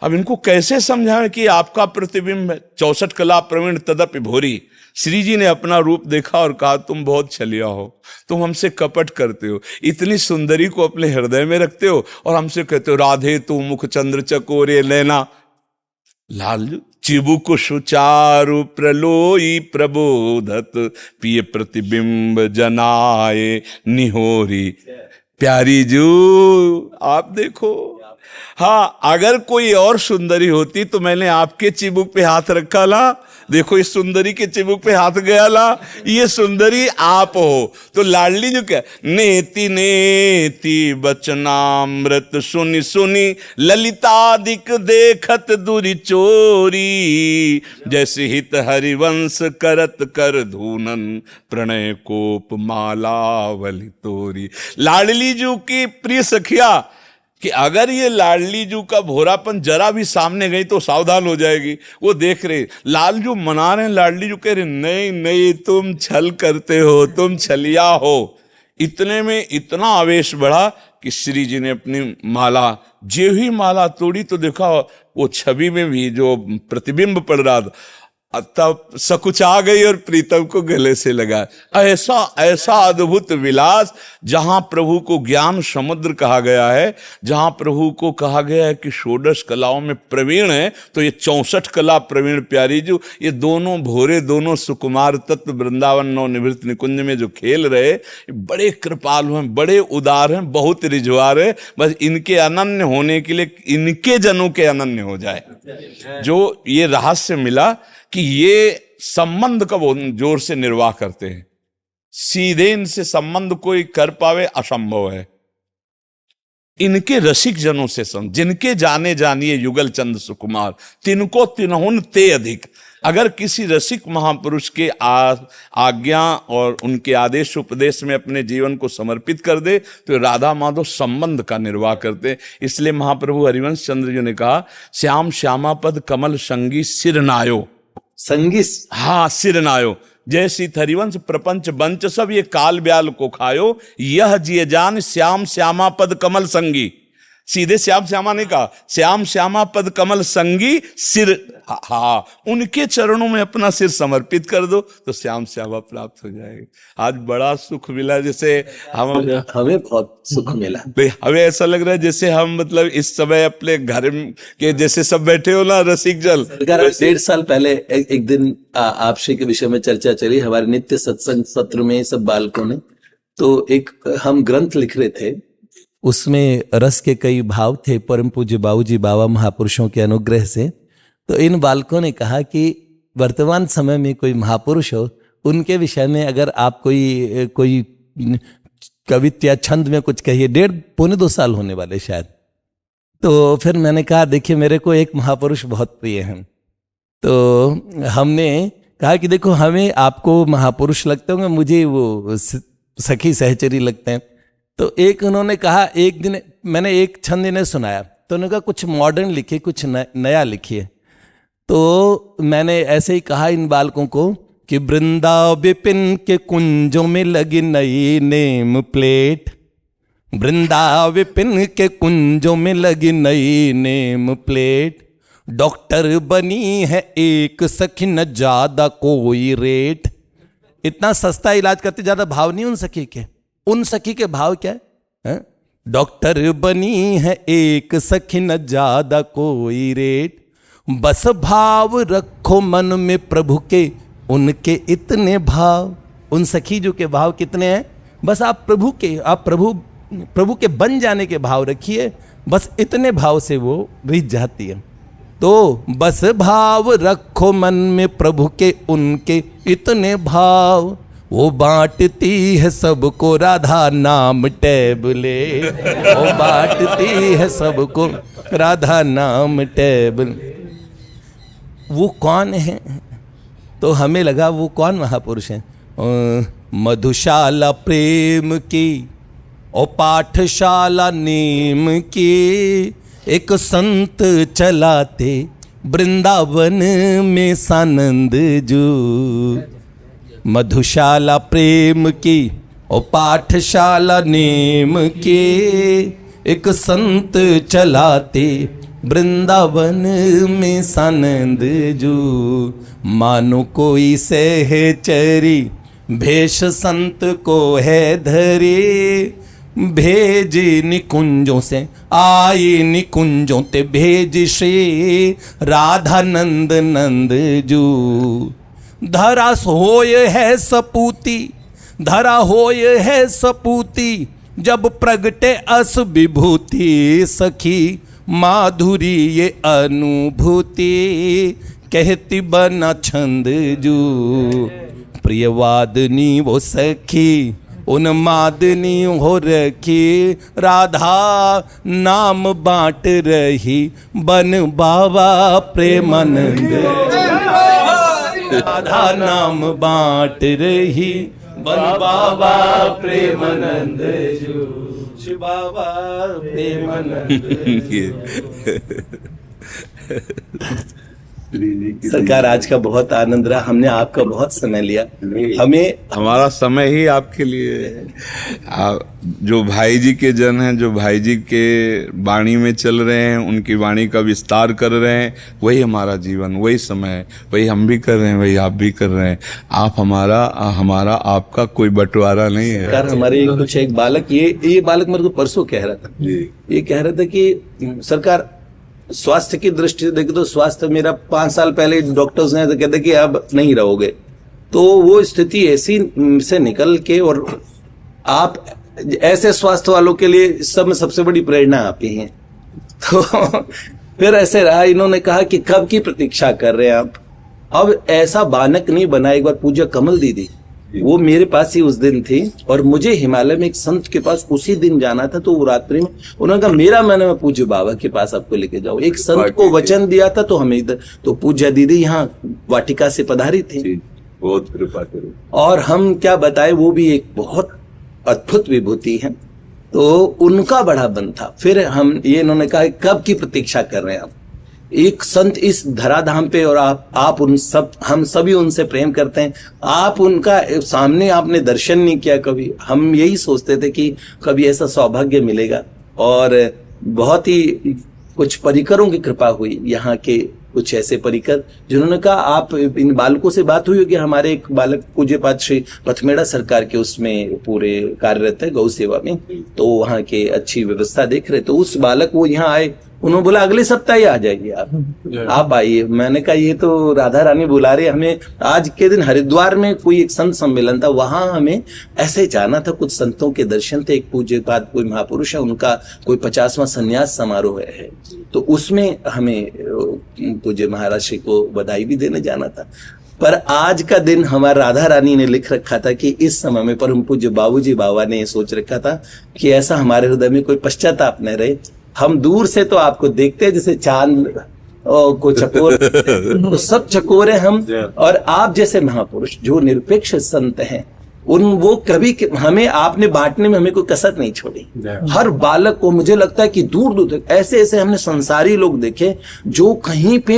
अब इनको कैसे समझाएं कि आपका प्रतिबिंब है, 64 कला प्रवीण तदपि भोरी। श्री जी ने अपना रूप देखा और कहा तुम बहुत छलिया हो, तुम हमसे कपट करते हो, इतनी सुंदरी को अपने हृदय में रखते हो और हमसे कहते हो राधे तू मुख चंद्र चकोरे नैना। लालजू चिबुक सुचारु प्रलोई प्रबोधत, पिय प्रतिबिंब जनाए निहोरी। प्यारी जू आप देखो, हाँ अगर कोई और सुंदरी होती तो मैंने आपके चिबुक पे हाथ रखा ला, देखो इस सुंदरी के चिबुक पे हाथ गया ला, ये सुंदरी आप हो। तो लाडली जो क्या, नेति नेति बचनामृत सुनि सुनि ललितादिक देखत दुरि चोरी, जैसे हित हरिवंश करत कर धूनन प्रणय कोप मालावली तोरी। लाडली जू की प्रिय सखिया कि अगर ये लाडली जू का भोरापन जरा भी सामने गई तो सावधान हो जाएगी। वो देख रहे, लालजू मना रहे हैं, लाडली जू कह रहे नहीं नहीं तुम छल करते हो, तुम छलिया हो। इतने में इतना आवेश बढ़ा कि श्री जी ने अपनी माला, जो ही माला तोड़ी तो देखा वो छवि में भी जो प्रतिबिंब पड़ रहा था, तब सकुचा गई और प्रीतम को गले से लगा। ऐसा ऐसा अद्भुत विलास, जहां प्रभु को ज्ञान समुद्र कहा गया है, जहां प्रभु को कहा गया है कि षोडश कलाओं में प्रवीण है, तो ये 64 कला प्रवीण प्यारी जो ये दोनों भोरे, दोनों सुकुमार तत्व वृंदावन नवनिवृत्त निकुंज में जो खेल रहे, बड़े कृपालु हैं, बड़े उदार हैं, बहुत रिझवार है। बस इनके अनन्य होने के लिए इनके जनों के अनन्य हो जाए। जो ये रहस्य मिला कि ये संबंध का वो जोर से निर्वाह करते हैं, सीधे इनसे संबंध कोई कर पावे असंभव है। इनके रसिक जनों से जिनके जाने जानिए युगल चंद सुकुमार, तिनको तिनहुन ते अधिक। अगर किसी रसिक महापुरुष के आज्ञा और उनके आदेश उपदेश में अपने जीवन को समर्पित कर दे तो राधा माधव संबंध का निर्वाह करते। इसलिए महाप्रभु हरिवंश चंद्र जी ने कहा, श्याम श्यामापद कमल संगी सिरनायो, संगिस, हाँ सिरनायो, जैसी हरिवंश प्रपंच बंच सब ये काल ब्याल को खायो, यह जिय जान श्याम श्यामापद कमल संगी। सीधे श्याम श्यामा ने कहा, श्याम श्यामा पद कमल संगी सिर, हाँ, उनके चरणों में अपना सिर समर्पित कर दो तो श्याम श्यामा प्राप्त हो जाएगी। आज बड़ा सुख मिला, जैसे हमें बहुत सुख मिला। हमें ऐसा लग रहा है जैसे हम मतलब इस समय अपने घर के जैसे सब बैठे हो ना, रसिक जल। 1.5 साल पहले एक दिन आपसे के विषय में चर्चा चली हमारे नित्य सत्संग सत्र में सब बालकों ने, तो एक हम ग्रंथ लिख रहे थे, उसमें रस के कई भाव थे परम पूज्य बाबूजी बाबा महापुरुषों के अनुग्रह से। तो इन बालकों ने कहा कि वर्तमान समय में कोई महापुरुष हो, उनके विषय में अगर आप कोई कविता या छंद में कुछ कहिए। 1.5-2 साल होने वाले शायद। तो फिर मैंने कहा देखिए मेरे को एक महापुरुष बहुत प्रिय हैं। तो हमने कहा कि देखो हमें आपको महापुरुष लगते होंगे, मुझे वो सखी सहचरी लगते हैं। तो एक उन्होंने कहा, एक दिन मैंने एक छंद इन्हें सुनाया तो उन्होंने कहा कुछ मॉडर्न लिखिए, कुछ नया लिखिए। तो मैंने ऐसे ही कहा इन बालकों को कि वृंदा विपिन के कुंजों में लगी नई नेम प्लेट, वृंदा विपिन के कुंजों में लगी नई नेम प्लेट, डॉक्टर बनी है एक सखी न ज्यादा कोई रेट। इतना सस्ता इलाज करते, ज्यादा भाव नहीं उन सखी के। उन सखी के भाव क्या है? डॉक्टर बनी है एक सखी न ज्यादा कोई रेट, बस भाव रखो मन में प्रभु के उनके इतने भाव। उन सखी जो के भाव कितने हैं? बस आप प्रभु के बन जाने के भाव रखिए, बस इतने भाव से वो रिझ जाती है। तो बस भाव रखो मन में प्रभु के उनके इतने भाव, वो बांटती है सबको राधा नाम टैबलेट, वो बांटती है सबको राधा नाम टैबलेट। वो कौन है? तो हमें लगा वो कौन महापुरुष है? मधुशाला प्रेम की और पाठशाला नेम की, एक संत चलाते वृंदावन में सानंद जू। मधुशाला प्रेम की और पाठशाला नेम के, एक संत चलाते वृंदावन में सानंद जू। मानो कोई सहचरी भेष संत को है धरे, भेजी निकुंजों से आई निकुंजों ते भेज श्री राधा नंद नंद जू। धरा होय है सपूती, धरा होय है सपूती, जब प्रगटे अस विभूति, सखी माधुरी ये अनुभूति, कहती बना छंद जू। प्रियवादनी वो सखी उन्मादनी हो रखी, राधा नाम बांट रही बन बाबा प्रेमानंद। राधा नाम बांट रही बन बाबा प्रेमानंद जो बाबा प्रेमानंद। सरकार आज का बहुत आनंद रहा, हमने आपका बहुत समय लिया। हमारा समय ही आपके लिए। जो भाई जी के जन हैं, जो भाई जी के वाणी में चल रहे हैं, उनकी वाणी का विस्तार कर रहे हैं, वही हमारा जीवन, वही समय है, वही हम भी कर रहे हैं, वही आप भी कर रहे हैं। आप हमारा आपका कोई बंटवारा नहीं है। सरकार हमारे कुछ एक बालक, ये बालक मेरे को परसों कह रहा था, ये कह रहा था कि सरकार स्वास्थ्य की दृष्टि से देखे तो स्वास्थ्य मेरा 5 साल पहले डॉक्टर्स ने तो कहते कि अब नहीं रहोगे, तो वो स्थिति ऐसी से निकल के, और आप ऐसे स्वास्थ्य वालों के लिए सब में सबसे बड़ी प्रेरणा आप ही हैं। तो फिर ऐसे रहा, इन्होंने कहा कि कब की प्रतीक्षा कर रहे हैं आप? अब ऐसा बानक नहीं बना। एक बार पूज्य कमल दीदी वो मेरे पास ही उस दिन थी, और मुझे हिमालय में एक संत के पास उसी दिन जाना था। तो वो रात्रि में उन्होंने कहा मेरा मन है पूज्य बाबा के पास आपको लेके जाओ। एक संत को वचन दिया था, तो हमें इधर, तो पूज्य दीदी यहाँ वाटिका से पधारी थी। बहुत कृपा करो। और हम क्या बताए, वो भी एक बहुत अद्भुत विभूति है। तो उनका बड़ा बन था। फिर हम ये इन्होंने कहा कब की प्रतीक्षा कर रहे हैं आप? एक संत इस धराधाम पे, और आप उन सब, हम सभी उनसे प्रेम करते हैं। आप उनका सामने आपने दर्शन नहीं किया कभी। हम यही सोचते थे कि कभी ऐसा सौभाग्य मिलेगा। और बहुत ही कुछ परिकरों की कृपा हुई, यहाँ के कुछ ऐसे परिकर जिन्होंने कहा, आप इन बालकों से बात हुई होगी, हमारे एक बालक पूज्यपाद श्री पथमेड़ा सरकार के उसमें पूरे कार्यरत है गौ सेवा में, तो वहाँ के अच्छी व्यवस्था देख रहे, तो उस बालक वो यहाँ आए, उन्होंने बोला अगले सप्ताह ही आ जाइए आप आइए। मैंने कहा ये तो राधा रानी बुला रही हमें। आज के दिन हरिद्वार में कोई एक संत सम्मेलन था, वहां हमें ऐसे जाना था, कुछ संतों के दर्शन थे, एक पूज्यपाद कोई महापुरुष है, उनका कोई 50वां संन्यास समारोह है, तो उसमें हमें पूज्य महाराज श्री को बधाई भी देने जाना था। पर आज का दिन हमारा राधा रानी ने लिख रखा था कि इस समय में परम पूज्य बाबूजी बाबा ने सोच रखा था कि ऐसा हमारे हृदय में कोई पश्चाताप न रहे, हम दूर से तो आपको देखते हैं जैसे चांद को चकोर तो सब चकोरे हम, और आप जैसे महापुरुष जो निरपेक्ष संत हैं वो कभी हमें आपने बांटने में हमें कोई कसर नहीं छोड़ी। हर बालक को मुझे लगता है कि दूर दूर तक ऐसे ऐसे हमने संसारी लोग देखे जो कहीं पे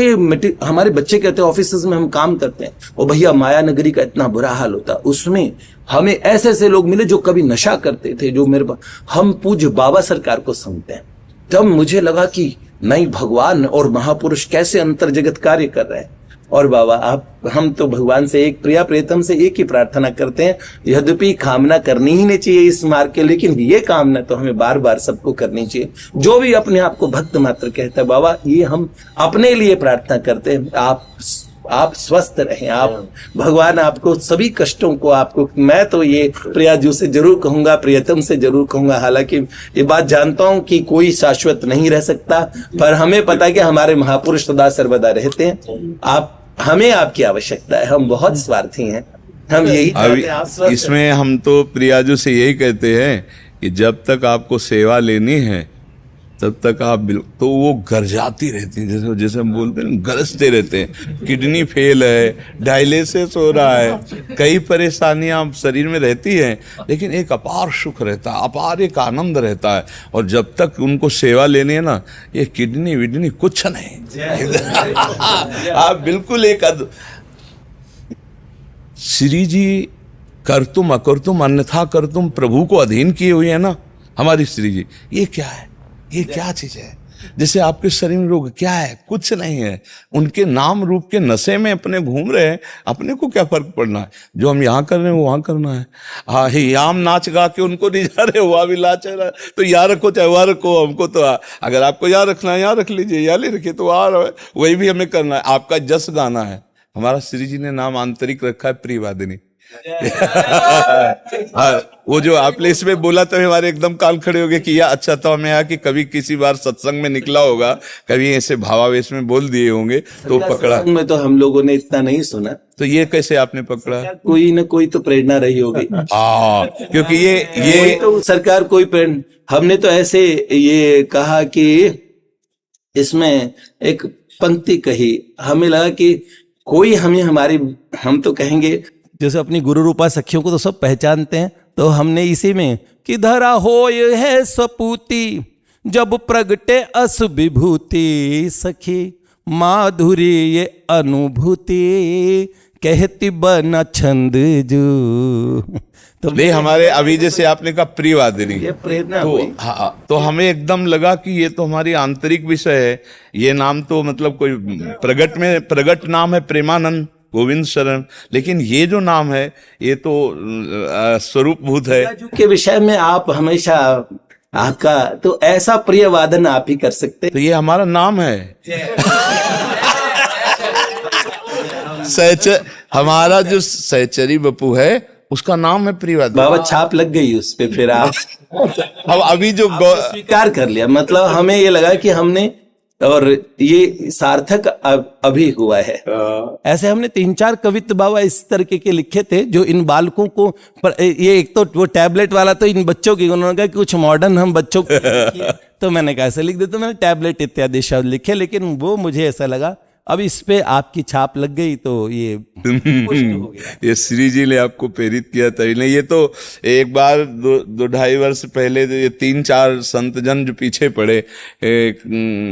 हमारे बच्चे कहते हैं ऑफिस में हम काम करते हैं, और भैया माया नगरी का इतना बुरा हाल होता, उसमें हमें ऐसे ऐसे लोग मिले जो कभी नशा करते थे, जो मेरे हम पूज्य बाबा सरकार को सुनते हैं, तब मुझे लगा कि नहीं, भगवान और महापुरुष कैसे अंतर जगत कार्य कर रहे हैं। और बाबा हम तो भगवान से एक प्रिया प्रियतम से एक ही प्रार्थना करते हैं, यद्यपि कामना करनी ही नहीं चाहिए इस मार्ग के, लेकिन ये कामना तो हमें बार बार सबको करनी चाहिए। जो भी अपने आप को भक्त मात्र कहता है, बाबा ये हम अपने लिए प्रार्थना करते हैं, आप स्वस्थ रहें, आप भगवान आपको सभी कष्टों को आपको, मैं तो ये प्रियाजू से जरूर कहूंगा, प्रियतम से जरूर कहूंगा, हालांकि ये बात जानता हूं कि कोई शाश्वत नहीं रह सकता, पर हमें पता है कि हमारे महापुरुष सदा सर्वदा रहते हैं। हमें आपकी आवश्यकता है, हम बहुत स्वार्थी हैं, हम यही चाहते हैं आप स्वस्थ इसमें हम तो प्रियाजू से यही कहते हैं कि जब तक आपको सेवा लेनी है तब तक आप तो वो गरजाती रहती है, जैसे हम बोलते हैं गरजते रहते हैं, किडनी फेल है, डायलिसिस हो रहा है, कई परेशानियां शरीर में रहती हैं, लेकिन एक अपार सुख रहता है, अपार एक आनंद रहता है। और जब तक उनको सेवा लेनी है ना, ये किडनी विडनी कुछ नहीं आप बिल्कुल एक श्री जी कर तुम अकर तुम अन्यथा कर तुम प्रभु को अधीन किए हुए है ना हमारी श्री जी। ये क्या है, ये क्या चीज है? जैसे आपके शरीर में रोग क्या है, कुछ नहीं है, उनके नाम रूप के नशे में अपने घूम रहे हैं, अपने को क्या फर्क पड़ना है? जो हम यहाँ कर रहे हैं वो वहां करना है। हाँ याम नाच गा के उनको नहीं जा रहे, वहां भी लाच रहा है, तो यहाँ रखो चाहे वहां रखो, हमको तो अगर आपको यहाँ रखना है यहाँ रख लीजिए, यहाँ ले रखिए, तो वहां वही भी हमें करना है। आपका जस गाना है, हमारा श्री जी ने नाम आंतरिक रखा है प्रियवादिनी। वो जो आपने इसमें बोला तो हमारे एकदम कान खड़े हो गए कि यार अच्छा, तो हमें यहाँ कि कभी किसी बार सत्संग में निकला होगा, कभी ऐसे भावावेश में बोल दिए होंगे तो पकड़ा। में तो हम लोगों ने इतना नहीं सुना, तो ये कैसे आपने पकड़ा? कोई न कोई तो प्रेरणा रही होगी। क्योंकि ये तो सरकार कोई प्रेरणा, हमने तो ऐसे ये कहा कि इसमें एक पंक्ति कही, हमें लगा कि कोई हमें हम तो कहेंगे जैसे अपनी गुरु रूपा सखियों को तो सब पहचानते हैं, तो हमने इसी में कि धरा होय है स्वपूति जब प्रगटे अस विभूति, सखी माधुरी ये अनुभूति कहती बना छंद जो। तो ले हमारे अभी जैसे आपने कहा प्रियवादिनी, ये प्रेरणा तो हाँ, तो हमें एकदम लगा कि ये तो हमारी आंतरिक विषय है। ये नाम तो मतलब कोई प्रगट नाम है प्रेमानंद गोविंद शरण, लेकिन ये जो नाम है ये तो स्वरूपभूत है के विषय में आप हमेशा आपका तो ऐसा प्रिय वादन आप ही कर सकते। तो ये हमारा नाम है हमारा जो सहचरी बपू है उसका नाम है प्रियवादन। बाबा छाप लग गई उस पे, फिर आप अब अभी जो स्वीकार कर लिया, मतलब हमें ये लगा कि हमने, और ये सार्थक अभी हुआ है। ऐसे हमने 3-4 कवित्व बाबा इस तरीके के लिखे थे जो इन बालकों को, पर ये एक तो वो टैबलेट वाला तो इन बच्चों की, उन्होंने कहा कि कुछ मॉडर्न हम बच्चों को तो मैंने कहा ऐसे लिख दे, तो मैंने टैबलेट इत्यादि शब्द लिखे, लेकिन वो मुझे ऐसा लगा अब इस पे आपकी छाप लग गई तो ये श्री जी ने आपको प्रेरित किया तभी नहीं। ये तो एक बार 2-2.5 वर्ष पहले ये 3-4 संत जन जो पीछे पड़े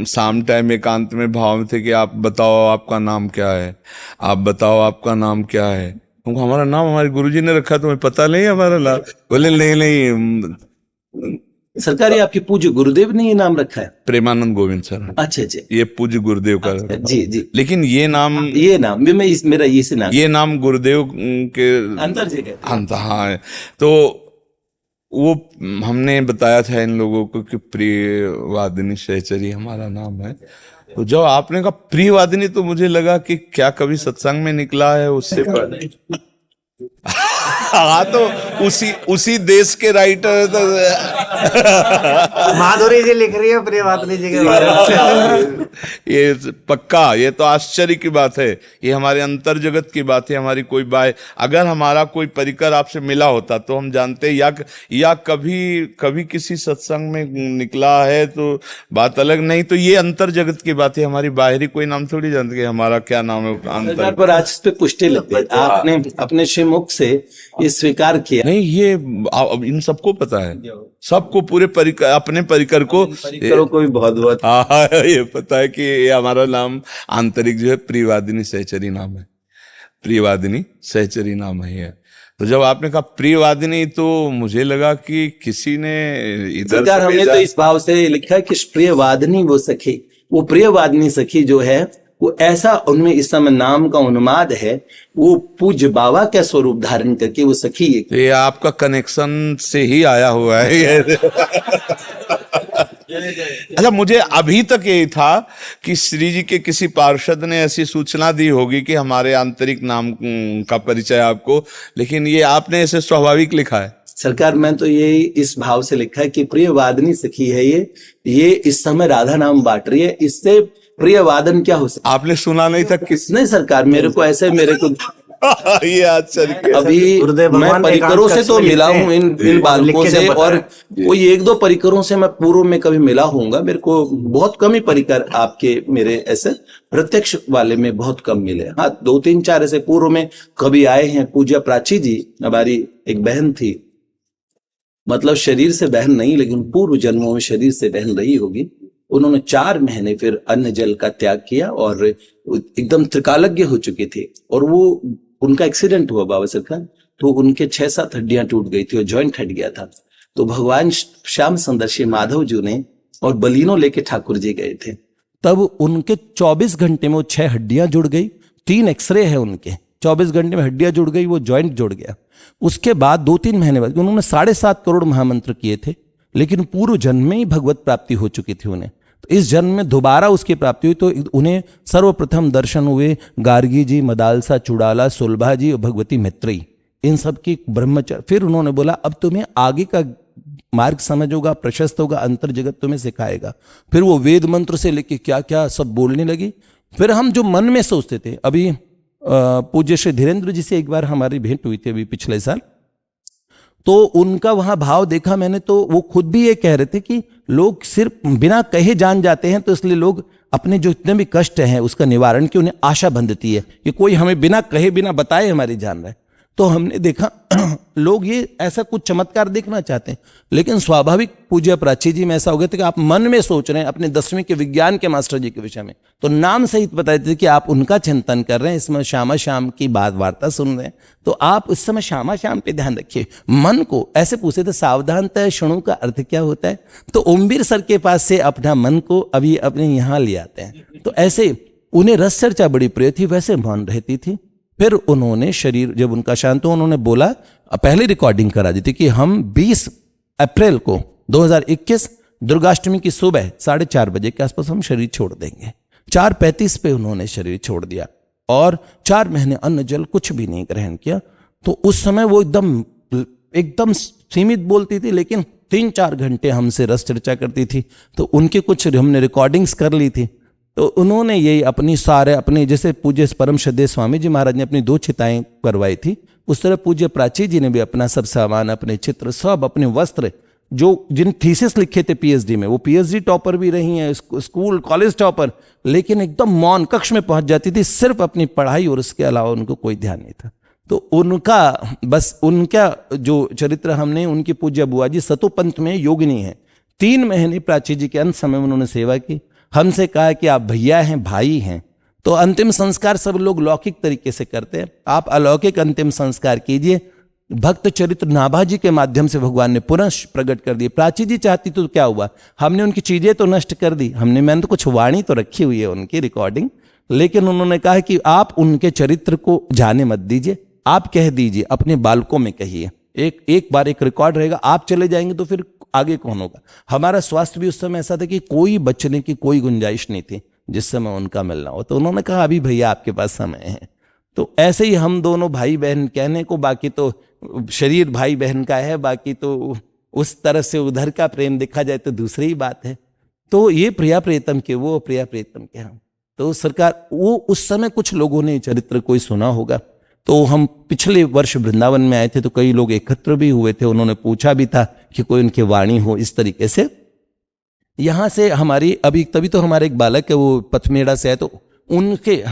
शाम टाइम एकांत में भाव में थे कि आप बताओ आपका नाम क्या है, आप बताओ आपका नाम क्या है। तुमको हमारा नाम हमारे गुरुजी ने रखा, तुम्हें पता नहीं हमारा नाम? बोले नहीं सरकार ये आपके पूज्य गुरुदेव ने ये नाम रखा है? प्रेमानंद गोविंद सर, अच्छा अच्छा, ये पूज्य गुरुदेव का। जी जी। लेकिन ये नाम मेरा ये से नाम, ये नाम गुरुदेव के अंतर जगह अंत, हाँ। तो वो हमने बताया था इन लोगों को कि प्रियवादिनी सहचरी हमारा नाम है। तो जब आपने कहा प्रियवादिनी, तो मुझे लगा कि क्या कभी सत्संग में निकला है उससे पहले। हाँ, तो उसी देश के राइटर तो माधुरी जी लिख रही है प्रियवादिनी जी के बारे में। ये पक्का, ये तो आश्चर्य की बात है, ये हमारे अंतर जगत की बात है। हमारी कोई अगर हमारा कोई परिकर आपसे मिला होता तो हम जानते, या कभी किसी सत्संग में निकला है तो बात अलग, नहीं तो ये अंतर जगत की बात है। हमारी बाहरी कोई नाम थोड़ी जानते कि हमारा क्या नाम है अंतर पर आज इस पे पुष्टि लगती है, आपने अपने श्रीमुख से ये स्वीकार किया। नहीं, ये अब इन सबको पता है, सबको पूरे परिकर, अपने परिकर को भी बहुत बहुत हाँ ये पता है कि ये हमारा नाम आंतरिक जो है प्रियवादिनी सहचरी नाम है, प्रियवादिनी सहचरी नाम है ये। तो जब आपने कहा प्रियवादिनी तो मुझे लगा कि किसी ने इधर हमने तो इस भाव से लिखा है कि प्रियवादिनी वो सखी, वो प्रियवादिनी सखी जो है वो ऐसा उनमें इस समय नाम का उन्माद है, वो पूज्य बाबा का स्वरूप धारण करके वो सखी। ये आपका कनेक्शन से ही आया हुआ है ये। अच्छा, मुझे अभी तक यही था कि श्री जी के किसी पार्षद ने ऐसी सूचना दी होगी कि हमारे आंतरिक नाम का परिचय आपको, लेकिन ये आपने ऐसे स्वाभाविक लिखा है। सरकार मैं तो ये इस भाव से लिखा है कि प्रियवादिनी सखी है ये इस समय राधा नाम बांट रही है, इससे प्रियवादन क्या हो सकता? आपने सुना नहीं था किस? नहीं सरकार, मेरे को ये आश्चर्य। अभी मैं परिकरों से तो मिला हूँ इन बालकों से, और कोई एक दो परिकरों से मैं पूर्व में कभी मिला हूँगा। मेरे को बहुत कम ही परिकर आपके मेरे ऐसे प्रत्यक्ष वाले में बहुत कम मिले। हाँ, 2-3-4 ऐसे पूर्व में कभी आए हैं। पूज्य प्राची जी हमारी एक बहन थी, मतलब शरीर से बहन नहीं लेकिन पूर्व जन्मों में शरीर से बहन रही होगी। उन्होंने 4 महीने फिर अन्न जल का त्याग किया और एकदम त्रिकालज्ञ हो चुके थे, और वो उनका एक्सीडेंट हुआ बाबा सरकार, तो उनके 6-7 हड्डियां टूट गई थी और जॉइंट हट गया था। तो भगवान श्याम सुंदर श्री माधव जी ने और बलिनो लेके ठाकुर जी गए थे, तब उनके 24 घंटे में वो 6 हड्डियां जुड़ गई। 3 एक्सरे है उनके, 24 घंटे में हड्डियां जुड़ गई, वो जॉइंट जुड़ गया। उसके बाद 2-3 महीने बाद उन्होंने 7.5 करोड़ महामंत्र किए थे, लेकिन पूर्व जन्म में ही भगवत प्राप्ति हो चुकी थी उन्हें। तो इस जन्म में दोबारा उसकी प्राप्ति हुई, तो उन्हें सर्वप्रथम दर्शन हुए गार्गी जी, मदालसा चुड़ाला, सुलभा जी और भगवती मैत्री, इन सब की ब्रह्मचर्य। फिर उन्होंने बोला अब तुम्हें आगे का मार्ग समझ होगा, प्रशस्त होगा, अंतर जगत तुम्हें सिखाएगा। फिर वो वेद मंत्र से लेके क्या क्या सब बोलने लगी। फिर हम जो मन में सोचते थे, अभी पूज्य श्री धीरेन्द्र जी से एक बार हमारी भेंट हुई थी अभी पिछले साल, तो उनका वहां भाव देखा मैंने, तो वो खुद भी ये कह रहे थे कि लोग सिर्फ बिना कहे जान जाते हैं, तो इसलिए लोग अपने जो इतने भी कष्ट हैं उसका निवारण की उन्हें आशा बंधती है कि कोई हमें बिना कहे बिना बताए हमारी जान रहा है। तो हमने देखा लोग ये ऐसा कुछ चमत्कार देखना चाहते हैं, लेकिन स्वाभाविक पूज्य प्राची जी में ऐसा हो गया था कि आप मन में सोच रहे हैं अपने 10वीं के विज्ञान के मास्टर जी के विषय में, तो नाम सहित बताते थे कि आप उनका चिंतन कर रहे हैं, इसमें श्यामा श्याम की बात वार्ता सुन रहे हैं, तो आप उस समय श्यामा श्याम पे ध्यान रखिए। मन को ऐसे पूछे थे, सावधानतः शुणु का अर्थ क्या होता है, तो ओमवीर सर के पास से अपना मन को अभी अपने यहाँ ले आते हैं। तो ऐसे उन्हें रस चर्चा बड़ी प्रिय थी, वैसे मौन रहती थी। फिर उन्होंने शरीर जब उनका शांत हुआ, उन्होंने बोला, पहले रिकॉर्डिंग करा दी थी कि हम 20 अप्रैल को 2021 दुर्गाष्टमी की सुबह 4:30 बजे के आसपास हम शरीर छोड़ देंगे। 4:35 पे उन्होंने शरीर छोड़ दिया और 4 महीने अन्न जल कुछ भी नहीं ग्रहण किया। तो उस समय वो एकदम सीमित बोलती थी, लेकिन 3-4 घंटे हमसे रस चर्चा करती थी। तो उनके कुछ हमने रिकॉर्डिंग्स कर ली थी। तो उन्होंने यही अपनी जैसे पूज्य परम श्रद्धेय स्वामी जी महाराज ने अपनी 2 चिताएं करवाई थी, उस तरह पूज्य प्राची जी ने भी अपना सब सामान, अपने चित्र, सब अपने वस्त्र, जो जिन थीसिस लिखे थे पीएचडी में, वो पीएचडी टॉपर भी रही हैं, स्कूल कॉलेज टॉपर, लेकिन एकदम मौन कक्ष में पहुंच जाती थी, सिर्फ अपनी पढ़ाई और उसके अलावा उनको कोई ध्यान नहीं था। तो उनका जो चरित्र हमने, उनकी पूज्य बुआ जी सतोपंथ में योगिनी है। 3 महीने प्राची जी के अंत समय उन्होंने सेवा की। हमसे कहा कि आप भैया हैं, भाई हैं, तो अंतिम संस्कार सब लोग लौकिक तरीके से करते हैं, आप अलौकिक अंतिम संस्कार कीजिए। भक्त चरित्र नाभाजी के माध्यम से भगवान ने पुनः प्रकट कर दिए। प्राची जी चाहती तो क्या हुआ, हमने उनकी चीजें तो नष्ट कर दी, मैंने तो कुछ वाणी तो रखी हुई है उनकी रिकॉर्डिंग, लेकिन उन्होंने कहा कि आप उनके चरित्र को जाने मत दीजिए, आप कह दीजिए, अपने बालकों में कहिए, एक बार एक रिकॉर्ड रहेगा, आप चले जाएंगे तो फिर आगे कौन होगा। हमारा स्वास्थ्य भी उस समय ऐसा था कि कोई बचने की कोई गुंजाइश नहीं थी जिस समय उनका मिलना हो। तो उन्होंने कहा अभी भैया आपके पास समय है। तो ऐसे ही हम दोनों भाई बहन कहने को, बाकी तो शरीर भाई बहन का है, बाकी तो उस तरह से उधर का प्रेम देखा जाए तो दूसरी ही बात है। तो ये प्रिया प्रियतम के, वो प्रिया प्रियतम के हम। तो सरकार, वो उस समय कुछ लोगों ने चरित्र कोई सुना होगा। तो हम पिछले वर्ष वृंदावन में आए थे तो कई लोग एकत्र भी हुए थे, उन्होंने पूछा भी था कि कोई उनकी वाणी हो इस तरीके से। यहां से हमारी अभी तभी तो हमारे एक बालक है वो पथमेड़ा से है, तो उनके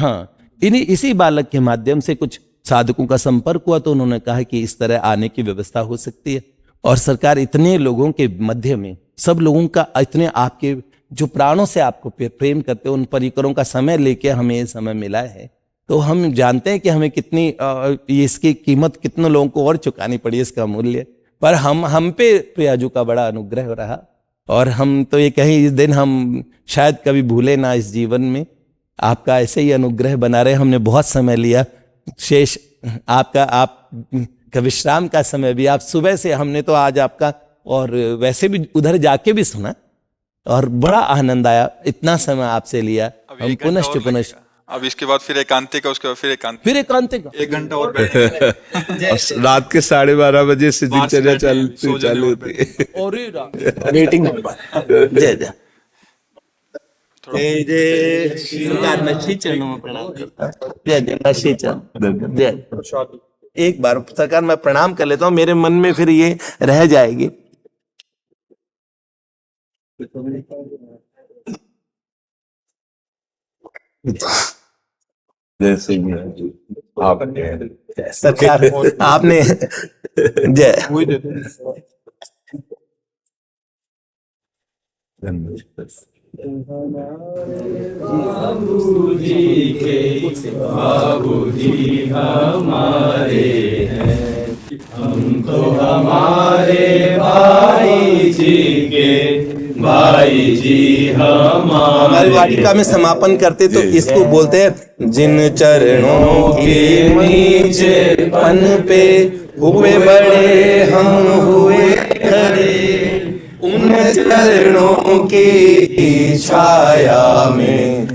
इसी बालक के माध्यम से कुछ साधकों का संपर्क हुआ, तो उन्होंने कहा कि इस तरह आने की व्यवस्था हो सकती है। और सरकार, इतने लोगों के मध्य में सब लोगों का, इतने आपके जो प्राणों से आपको प्रेम करते हैं, उन परिकरों का समय लेके हमें ये समय मिला है, तो हम जानते हैं कि हमें कितनी इसकी कीमत कितने लोगों को और चुकानी पड़ी, इसका मूल्य। पर हम पे प्रियाजू का बड़ा अनुग्रह रहा, और हम तो ये कहें इस दिन हम शायद कभी भूले ना इस जीवन में। आपका ऐसे ही अनुग्रह बना रहे। हमने बहुत समय लिया, शेष आपका विश्राम का समय भी, आप सुबह से, हमने तो आज आपका और वैसे भी उधर जाके भी सुना और बड़ा आनंद आया। इतना समय आपसे लिया, हम पुनश्च अब इसके बाद फिर एकांतिक का, उसके बाद फिर एकांतिक 1 घंटा और बैठेंगे। रात के 12:30 बजे से दिनचर्या चालू होती है। वेटिंग जय जय जय जय सरकार, मैं श्री चरणों में प्रणाम करता हूं। जय जय, मैं श्री चरण, जय। एक बार सरकार मैं प्रणाम कर लेता हूं, मेरे मन में फिर ये रह जाएगी। जैसे सरकार आपने जय बाबूजी हमारे हैं, हम तो हमारे भाई जी के भाई जी हमारी वाटिका में समापन करते तो इसको बोलते हैं, जिन चरणों के नीचे पन पे हुए बड़े हम हुए खड़े, उन चरणों की छाया में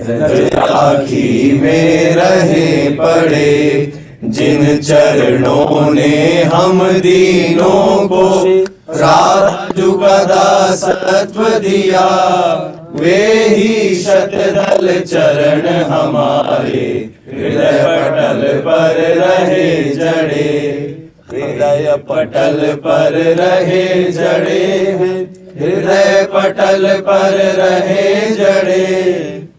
राखी में रहे पड़े, जिन चरणों ने हम दीनों को राजू का दासत्व दिया, वे ही शतदल चरण हमारे हृदय पटल पर रहे जड़े, हृदय पटल पर रहे जड़े, हृदय पटल पर रहे जड़े,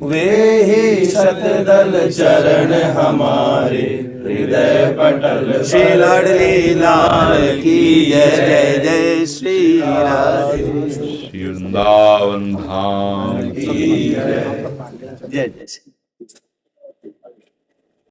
वे ही शतदल चरण हमारे हृदय पटल। श्री लाडली लाल की जय जय, श्री राधे वृंदावन धाम की जय जय।